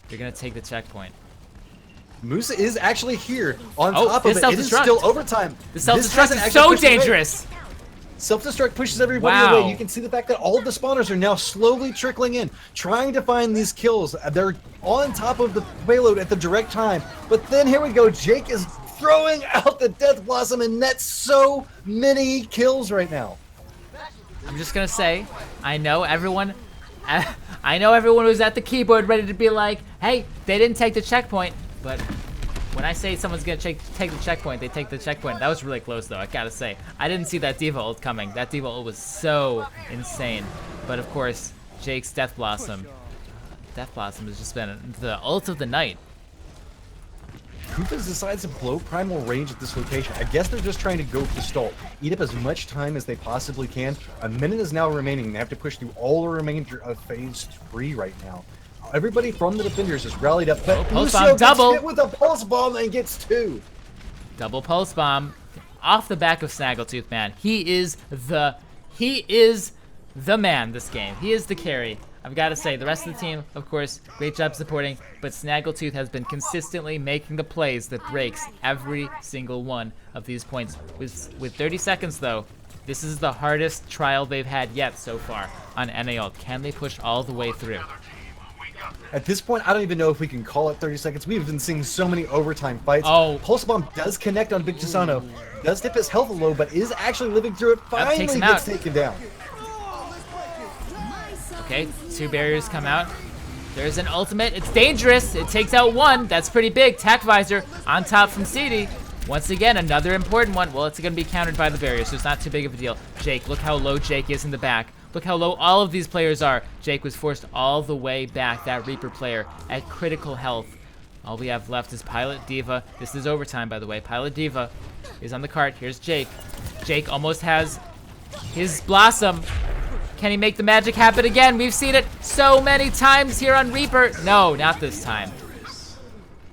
you're going to take the checkpoint. Moose is actually here on top of it. It is still overtime. The self-destruct is so dangerous. Self-destruct pushes everybody away. You can see the fact that all of the spawners are now slowly trickling in, trying to find these kills. They're on top of the payload at the direct time. But then here we go. Jake is throwing out the Death Blossom and nets so many kills right now. I'm just going to say, I know everyone who's at the keyboard ready to be like, hey, they didn't take the checkpoint. But when I say someone's going to take the checkpoint, they take the checkpoint. That was really close, though, I gotta say. I didn't see that Diva ult coming. That Diva ult was so insane. But, of course, Jake's Death Blossom. Death Blossom has just been the ult of the night. Koopas decides to blow primal range at this location. I guess they're just trying to go for stall. Eat up as much time as they possibly can. A minute is now remaining. They have to push through all the remainder of phase 3 right now. Everybody from the defenders is rallied up, but Lucio gets hit with a pulse bomb and gets 2. Double pulse bomb off the back of Snaggletooth, man. He is the man this game. He is the carry. I've got to say, the rest of the team, of course, great job supporting, but Snaggletooth has been consistently making the plays that breaks every single one of these points. With 30 seconds, though, this is the hardest trial they've had yet so far on NAL. Can they push all the way through? At this point, I don't even know if we can call it 30 seconds. We've been seeing so many overtime fights. Oh. Pulse Bomb does connect on Big Chisano. Does dip his health a little, but is actually living through it. Finally takes him gets out. taken down. Okay, 2 barriers come out. There's an ultimate. It's dangerous. It takes out 1. That's pretty big. Tac Visor on top from CD. Once again, another important one. Well, it's going to be countered by the barrier, so it's not too big of a deal. Jake, look how low Jake is in the back. Look how low all of these players are. Jake was forced all the way back, that Reaper player, at critical health. All we have left is Pilot Diva. This is overtime, by the way. Pilot Diva is on the cart. Here's Jake. Jake almost has his Blossom. Can he make the magic happen again? We've seen it so many times here on Reaper. No, not this time.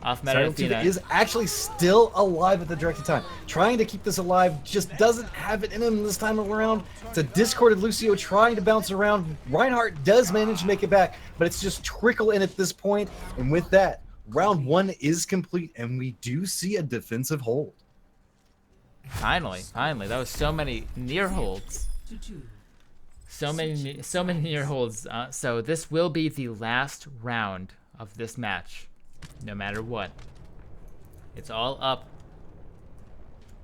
Off meta Athena is actually still alive at the directed time. Trying to keep this alive, just doesn't have it in him this time around. It's a discorded Lucio trying to bounce around. Reinhardt does manage to make it back, but it's just trickle in at this point. And with that, round 1 is complete, and we do see a defensive hold. Finally. That was so many near holds. So many near holds. So this will be the last round of this match, no matter what. It's all up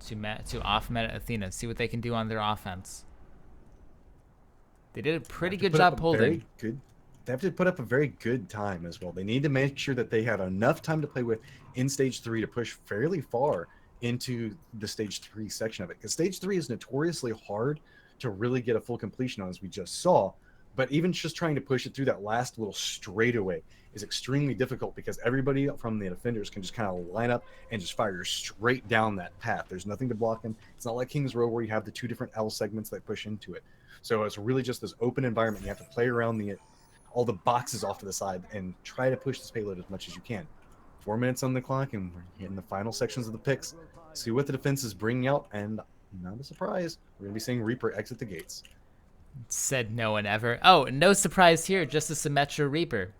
to off meta Athena. See what they can do on their offense. They did a pretty good job holding. They have to put up a very good time as well. They need to make sure that they have enough time to play with in stage 3 to push fairly far into the stage 3 section of it. Because stage 3 is notoriously hard to really get a full completion on, as we just saw. But even just trying to push it through that last little straightaway is extremely difficult, because everybody from the defenders can just kind of line up and just fire straight down that path. There's nothing to block them. It's not like King's Row where you have the 2 different L segments that push into it. So it's really just this open environment. You have to play around all the boxes off to the side and try to push this payload as much as you can. 4 minutes on the clock, and we're hitting the final sections of the picks. See what the defense is bringing out, and not a surprise, we're going to be seeing Reaper exit the gates. Said no one ever. Oh, no surprise here, just a Symmetra Reaper.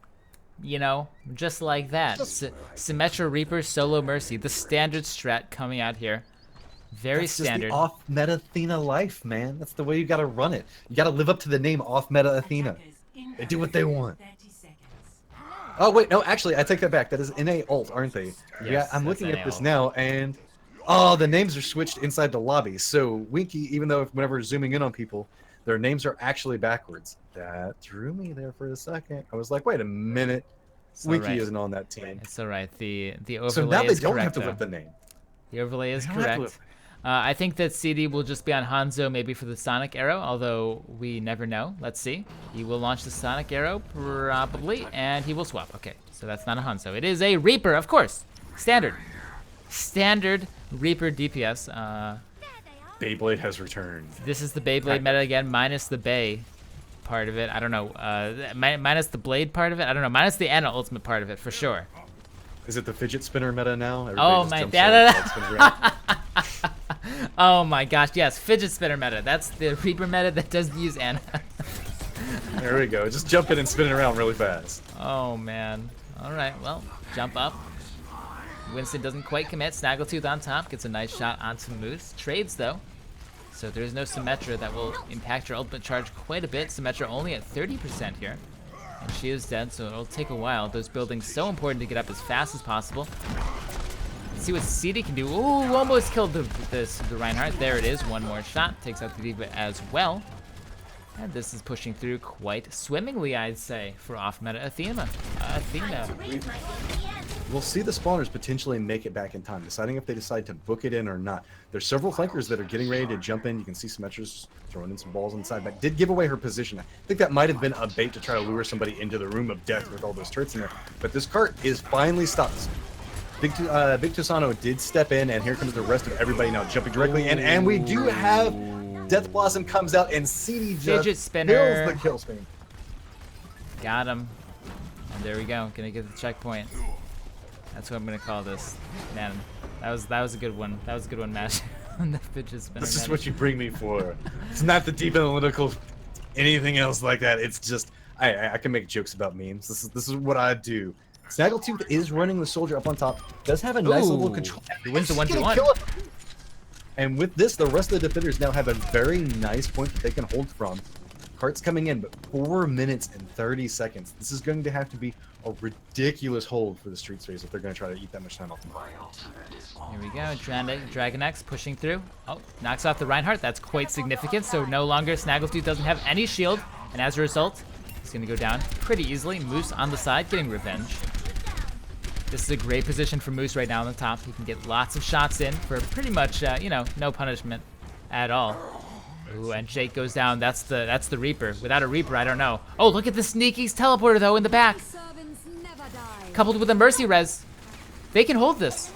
You know, just like that. Symmetra Reaper, Solo Mercy, the standard strat coming out here. Very standard. Just the off-meta Athena life, man. That's the way you got to run it. You got to live up to the name off-meta Athena. They do what they want. Oh, wait, no, actually, I take that back. That is NA ult, aren't they? Yes, yeah, I'm looking NA at this ult. now, and oh, the names are switched inside the lobby. So Winky, even though whenever zooming in on people, their names are actually backwards. That threw me there for a second. I was like, wait a minute. Winky isn't on that team. It's all right. The overlay So now they is don't correct, have to though. flip the name. The overlay is They don't have to correct. flip. I think that CD will just be on Hanzo, maybe for the Sonic Arrow, although we never know. Let's see. He will launch the Sonic Arrow, probably, and he will swap. Okay, so that's not a Hanzo. It is a Reaper, of course. Standard Reaper DPS. Beyblade has returned. This is the Beyblade meta again, minus the Bay part of it. I don't know. Minus the Blade part of it. I don't know. Minus the Ana ultimate part of it, for sure. Is it the fidget spinner meta now? Oh my god. Oh my gosh, yes, fidget spinner meta. That's the Reaper meta that doesn't use Ana. There we go. Just jump in and spin it around really fast. Oh man. Alright, well, jump up. Winston doesn't quite commit. Snaggletooth on top, gets a nice shot onto Moose. Trades though. So there's no Symmetra that will impact your ultimate charge quite a bit. Symmetra only at 30% here. And she is dead, so it'll take a while. Those buildings so important to get up as fast as possible. Let's see what CD can do. Ooh, almost killed the Reinhardt. There it is. One more shot. Takes out the Diva as well. And this is pushing through quite swimmingly, I'd say, for off-meta Athena. We'll see the spawners potentially make it back in time, deciding if they decide to book it in or not. There's several flankers that are getting ready to jump in. You can see Symmetra's throwing in some balls inside, but did give away her position. I think that might have been a bait to try to lure somebody into the room of death with all those turrets in there. But this cart is finally stopped. Big Tosano did step in, and here comes the rest of everybody now jumping directly in. And we do have Death Blossom comes out, and CD just Fidget spinner. kills the kill spin. Got him. And there we go. Gonna get the checkpoint. That's what I'm gonna call this. Man, that was a good one. That was a good one, Mash. The fidget spinner. This is what you bring me for. It's not the deep analytical, anything else like that. It's just I can make jokes about memes. This is what I do. Snaggletooth is running the soldier up on top. Does have a nice little control. He wins the He's gonna 1v1. kill it. And with this, the rest of the defenders now have a very nice point that they can hold from. cart's coming in, but 4 minutes and 30 seconds. This is going to have to be a ridiculous hold for the Street Rays if they're going to try to eat that much time off the clock. Here we go. Dragon X pushing through. Oh, knocks off the Reinhardt. That's quite significant. So no longer Snaggletooth doesn't have any shield, and as a result, he's going to go down pretty easily. Moose on the side, getting revenge. This is a great position for Moose right now on the top. He can get lots of shots in for pretty much, you know, no punishment at all. Ooh, and Jake goes down. That's the Reaper. Without a Reaper, I don't know. Oh, look at the sneaky teleporter though in the back. Coupled with a Mercy Res, they can hold this.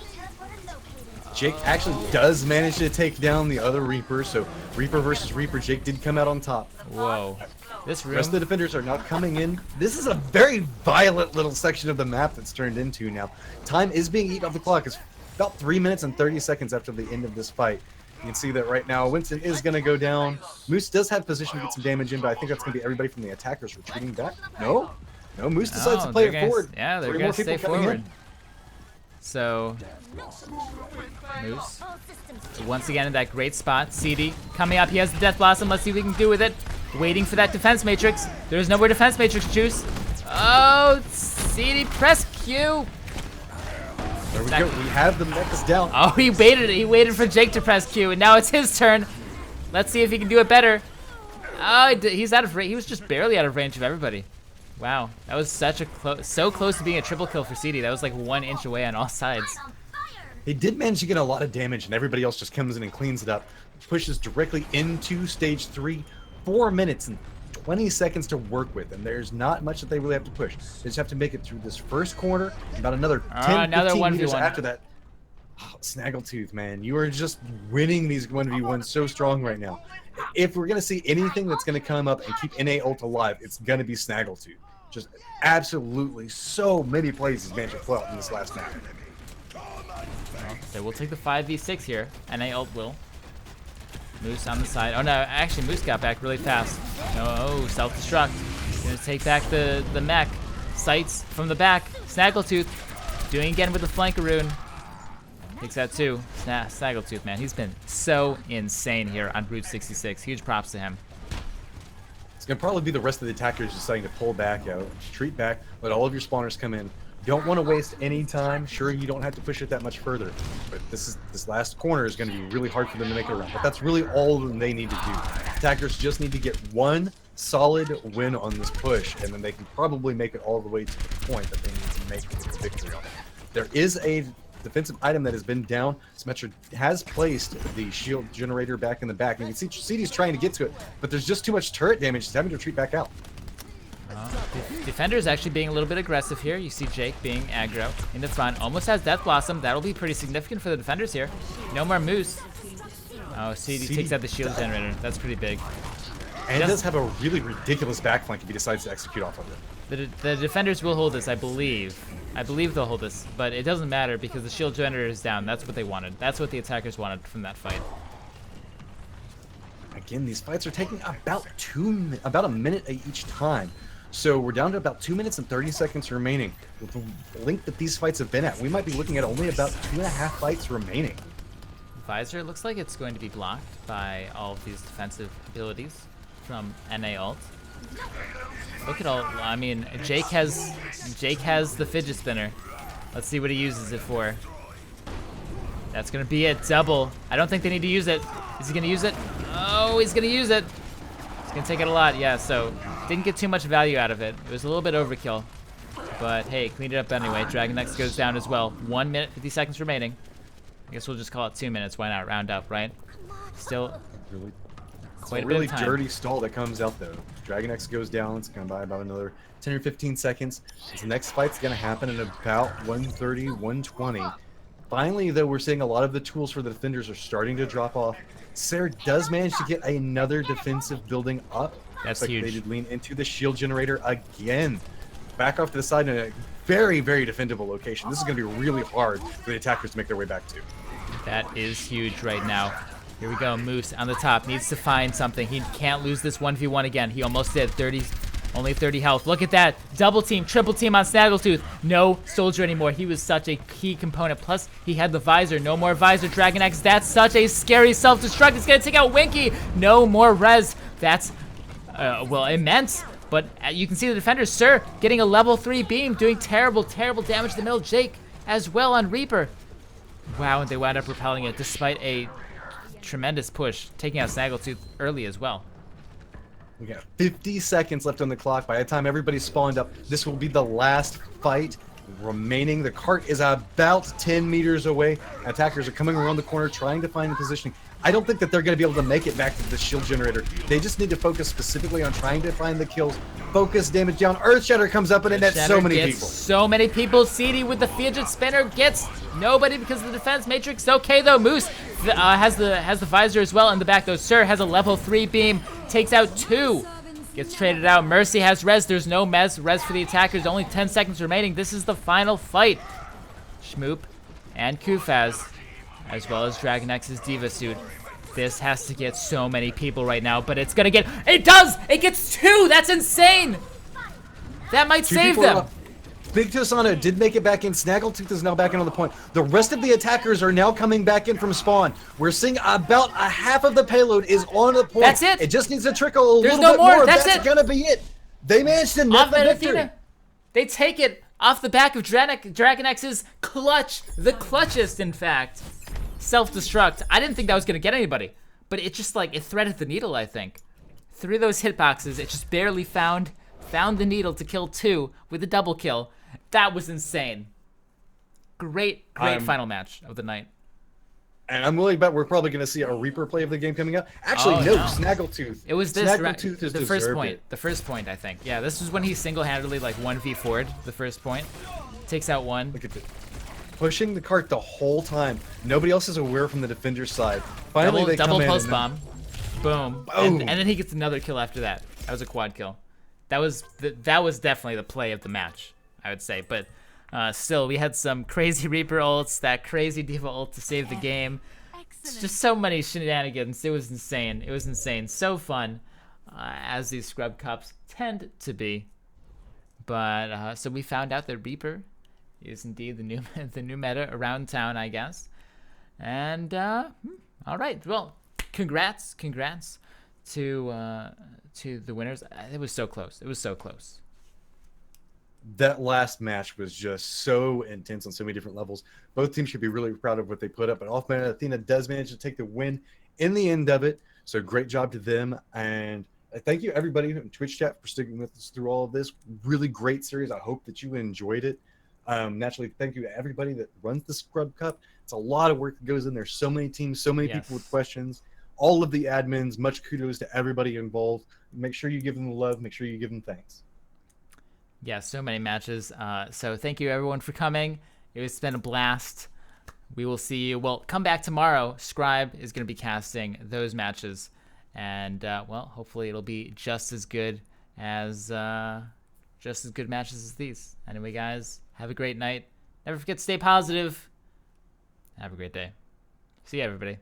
Jake actually does manage to take down the other Reaper, so Reaper versus Reaper, Jake did come out on top. Whoa. This room. The rest of the defenders are not coming in. This is a very violent little section of the map that's turned into now. Time is being eaten off the clock. It's about 3 minutes and 30 seconds after the end of this fight. You can see that right now Winston is going to go down. Moose does have position to get some damage in, but I think that's going to be everybody from the attackers retreating back. No, Moose decides to play it forward. Yeah, they're going to stay forward. So, Moose, once again in that great spot. CD coming up. He has the Death Blossom. Let's see what we can do with it. Waiting for that defense matrix. There's no more defense matrix juice. Oh, CD, press Q. There we go. We have the mechas down. Oh, he waited. He waited for Jake to press Q, and now it's his turn. Let's see if he can do it better. Oh, he's out of range. He was just barely out of range of everybody. Wow, that was such a so close to being a triple kill for CD. That was like 1 inch away on all sides. He did manage to get a lot of damage, and everybody else just comes in and cleans it up. Pushes directly into stage 3. 4 minutes and 20 seconds to work with, and there's not much that they really have to push. They just have to make it through this first corner, about another 10, 15 meters after that. Oh, Snaggletooth, man, you are just winning these 1v1s so strong right now. If we're going to see anything that's going to come up and keep NA ult alive, it's going to be Snaggletooth. Just absolutely so many plays he's managed to pull out in this last match. So we'll take the 5v6 here. NA ult will. Moose on the side. Oh no, actually Moose got back really fast. Oh, self-destruct. Gonna take back the mech. Sights from the back. Snaggletooth doing again with the flankaroon. Takes that too. Snaggletooth, man, he's been so insane here on Route 66. Huge props to him. It's gonna probably be the rest of the attackers deciding to pull back out, retreat back, let all of your spawners come in. Don't want to waste any time. Sure, you don't have to push it that much further, but this last corner is going to be really hard for them to make it around. But that's really all they need to do. Attackers just need to get one solid win on this push, and then they can probably make it all the way to the point that they need to make the victory on it. There is a defensive item that has been down. Symmetra has placed the shield generator back in the back, and you can see CD's trying to get to it, but there's just too much turret damage. He's having to retreat back out. Defender's actually being a little bit aggressive here. You see Jake being aggro in the front. Almost has Death Blossom. That'll be pretty significant for the defenders here. No more Moose. Oh, CD takes out the shield generator. That's pretty big. And it does have a really ridiculous backflank if he decides to execute off of it. The defenders will hold this, I believe. I believe they'll hold this, but it doesn't matter because the shield generator is down. That's what they wanted. That's what the attackers wanted from that fight. Again, these fights are taking about a minute each time. So we're down to about 2 minutes and 30 seconds remaining. With the length that these fights have been at, we might be looking at only about 2.5 fights remaining. Visor looks like it's going to be blocked by all of these defensive abilities from NA ult. Look at all, I mean, Jake has the fidget spinner. Let's see what he uses it for. That's gonna be it, double. I don't think they need to use it. Is he gonna use it? Oh, he's gonna use it. It's gonna take it a lot, yeah, so didn't get too much value out of it. It was a little bit overkill. But hey, cleaned it up anyway. Dragon X goes down as well. 1 minute, 50 seconds remaining. I guess we'll just call it 2 minutes. Why not round up, right? Still quite a really bit of time. Dirty stall that comes out though. Dragon X goes down. It's gonna buy about another 10 or 15 seconds. This next fight's gonna happen in about 1:30, 1:20. Finally, though, we're seeing a lot of the tools for the defenders are starting to drop off. Sarah does manage to get another defensive building up. That's like huge. They did lean into the shield generator again. Back off to the side in a very, very defendable location. This is going to be really hard for the attackers to make their way back to. That is huge right now. Here we go. Moose on the top needs to find something. He can't lose this 1v1 again. He almost did. Only 30 health. Look at that. Double team, triple team on Snaggletooth. No soldier anymore. He was such a key component. Plus, he had the visor. No more visor. Dragon X. That's such a scary self-destruct. It's going to take out Winky. No more res. That's well, immense. But you can see the defenders, Sir, getting a level 3 beam, doing terrible, terrible damage to the middle. Jake as well on Reaper. Wow, and they wound up repelling it despite a tremendous push, taking out Snaggletooth early as well. We got 50 seconds left on the clock. By the time everybody's spawned up, this will be the last fight remaining. The cart is about 10 meters away. Attackers are coming around the corner trying to find the positioning. I don't think that they're going to be able to make it back to the shield generator. They just need to focus specifically on trying to find the kills. Focus damage down. Earthshatter comes up and it nets so many people. So many people. CD with the fidget spinner gets nobody because of the defense matrix. Okay though, Moose has the visor as well in the back though. Sir has a level 3 beam, takes out 2. Gets traded out. Mercy has res. There's no res for the attackers. Only 10 seconds remaining. This is the final fight. Schmoop and Kufaz, as well as Dragon X's Diva Suit. This has to get so many people right now, but it's gonna get. It does! It gets 2! That's insane! That might save them. Big Tosano did make it back in. Snaggletooth is now back in on the point. The rest of the attackers are now coming back in from spawn. We're seeing about a half of the payload is on the point. That's it. It just needs to trickle a little no bit more. more. That's gonna be it. They managed to net the victory. Athena. They take it off the back of Dragon X's clutch. The clutchest, in fact. Self-destruct. I didn't think that was gonna get anybody, but it just it threaded the needle, I think. 3 of those hitboxes, it just barely found the needle to kill 2 with a double kill. That was insane. Great final match of the night. And I'm willing to bet we're probably going to see a Reaper play of the game coming up. Actually, no. Snaggletooth. It was this Snaggletooth is the first point. The first point, I think. Yeah, this was when he single-handedly 1v4'd the first point. Takes out 1. Look at this. Pushing the cart the whole time. Nobody else is aware from the defender's side. Finally, they double come in. Post bomb. Boom. And then he gets another kill after that. That was a quad kill. That was definitely the play of the match, I would say. But still, we had some crazy Reaper ults, that crazy Diva ult to save the game. It's just so many shenanigans. It was insane. It was insane. So fun, as these scrub cups tend to be. But so we found out that Reaper is indeed the new meta around town, I guess. And all right, well, congrats to the winners. It was so close. It was so close. That last match was just so intense on so many different levels. Both teams should be really proud of what they put up. And Offman and Athena does manage to take the win in the end of it. So great job to them. And thank you, everybody in Twitch chat, for sticking with us through all of this. Really great series. I hope that you enjoyed it. Naturally, thank you to everybody that runs the Scrub Cup. It's a lot of work that goes in there. So many teams, so many people with questions. All of the admins, much kudos to everybody involved. Make sure you give them the love. Make sure you give them thanks. Yeah, so many matches. So thank you, everyone, for coming. It's been a blast. We will see you. Well, come back tomorrow. Scribe is going to be casting those matches. And, well, hopefully it'll be just as good matches as these. Anyway, guys, have a great night. Never forget to stay positive. Have a great day. See you, everybody.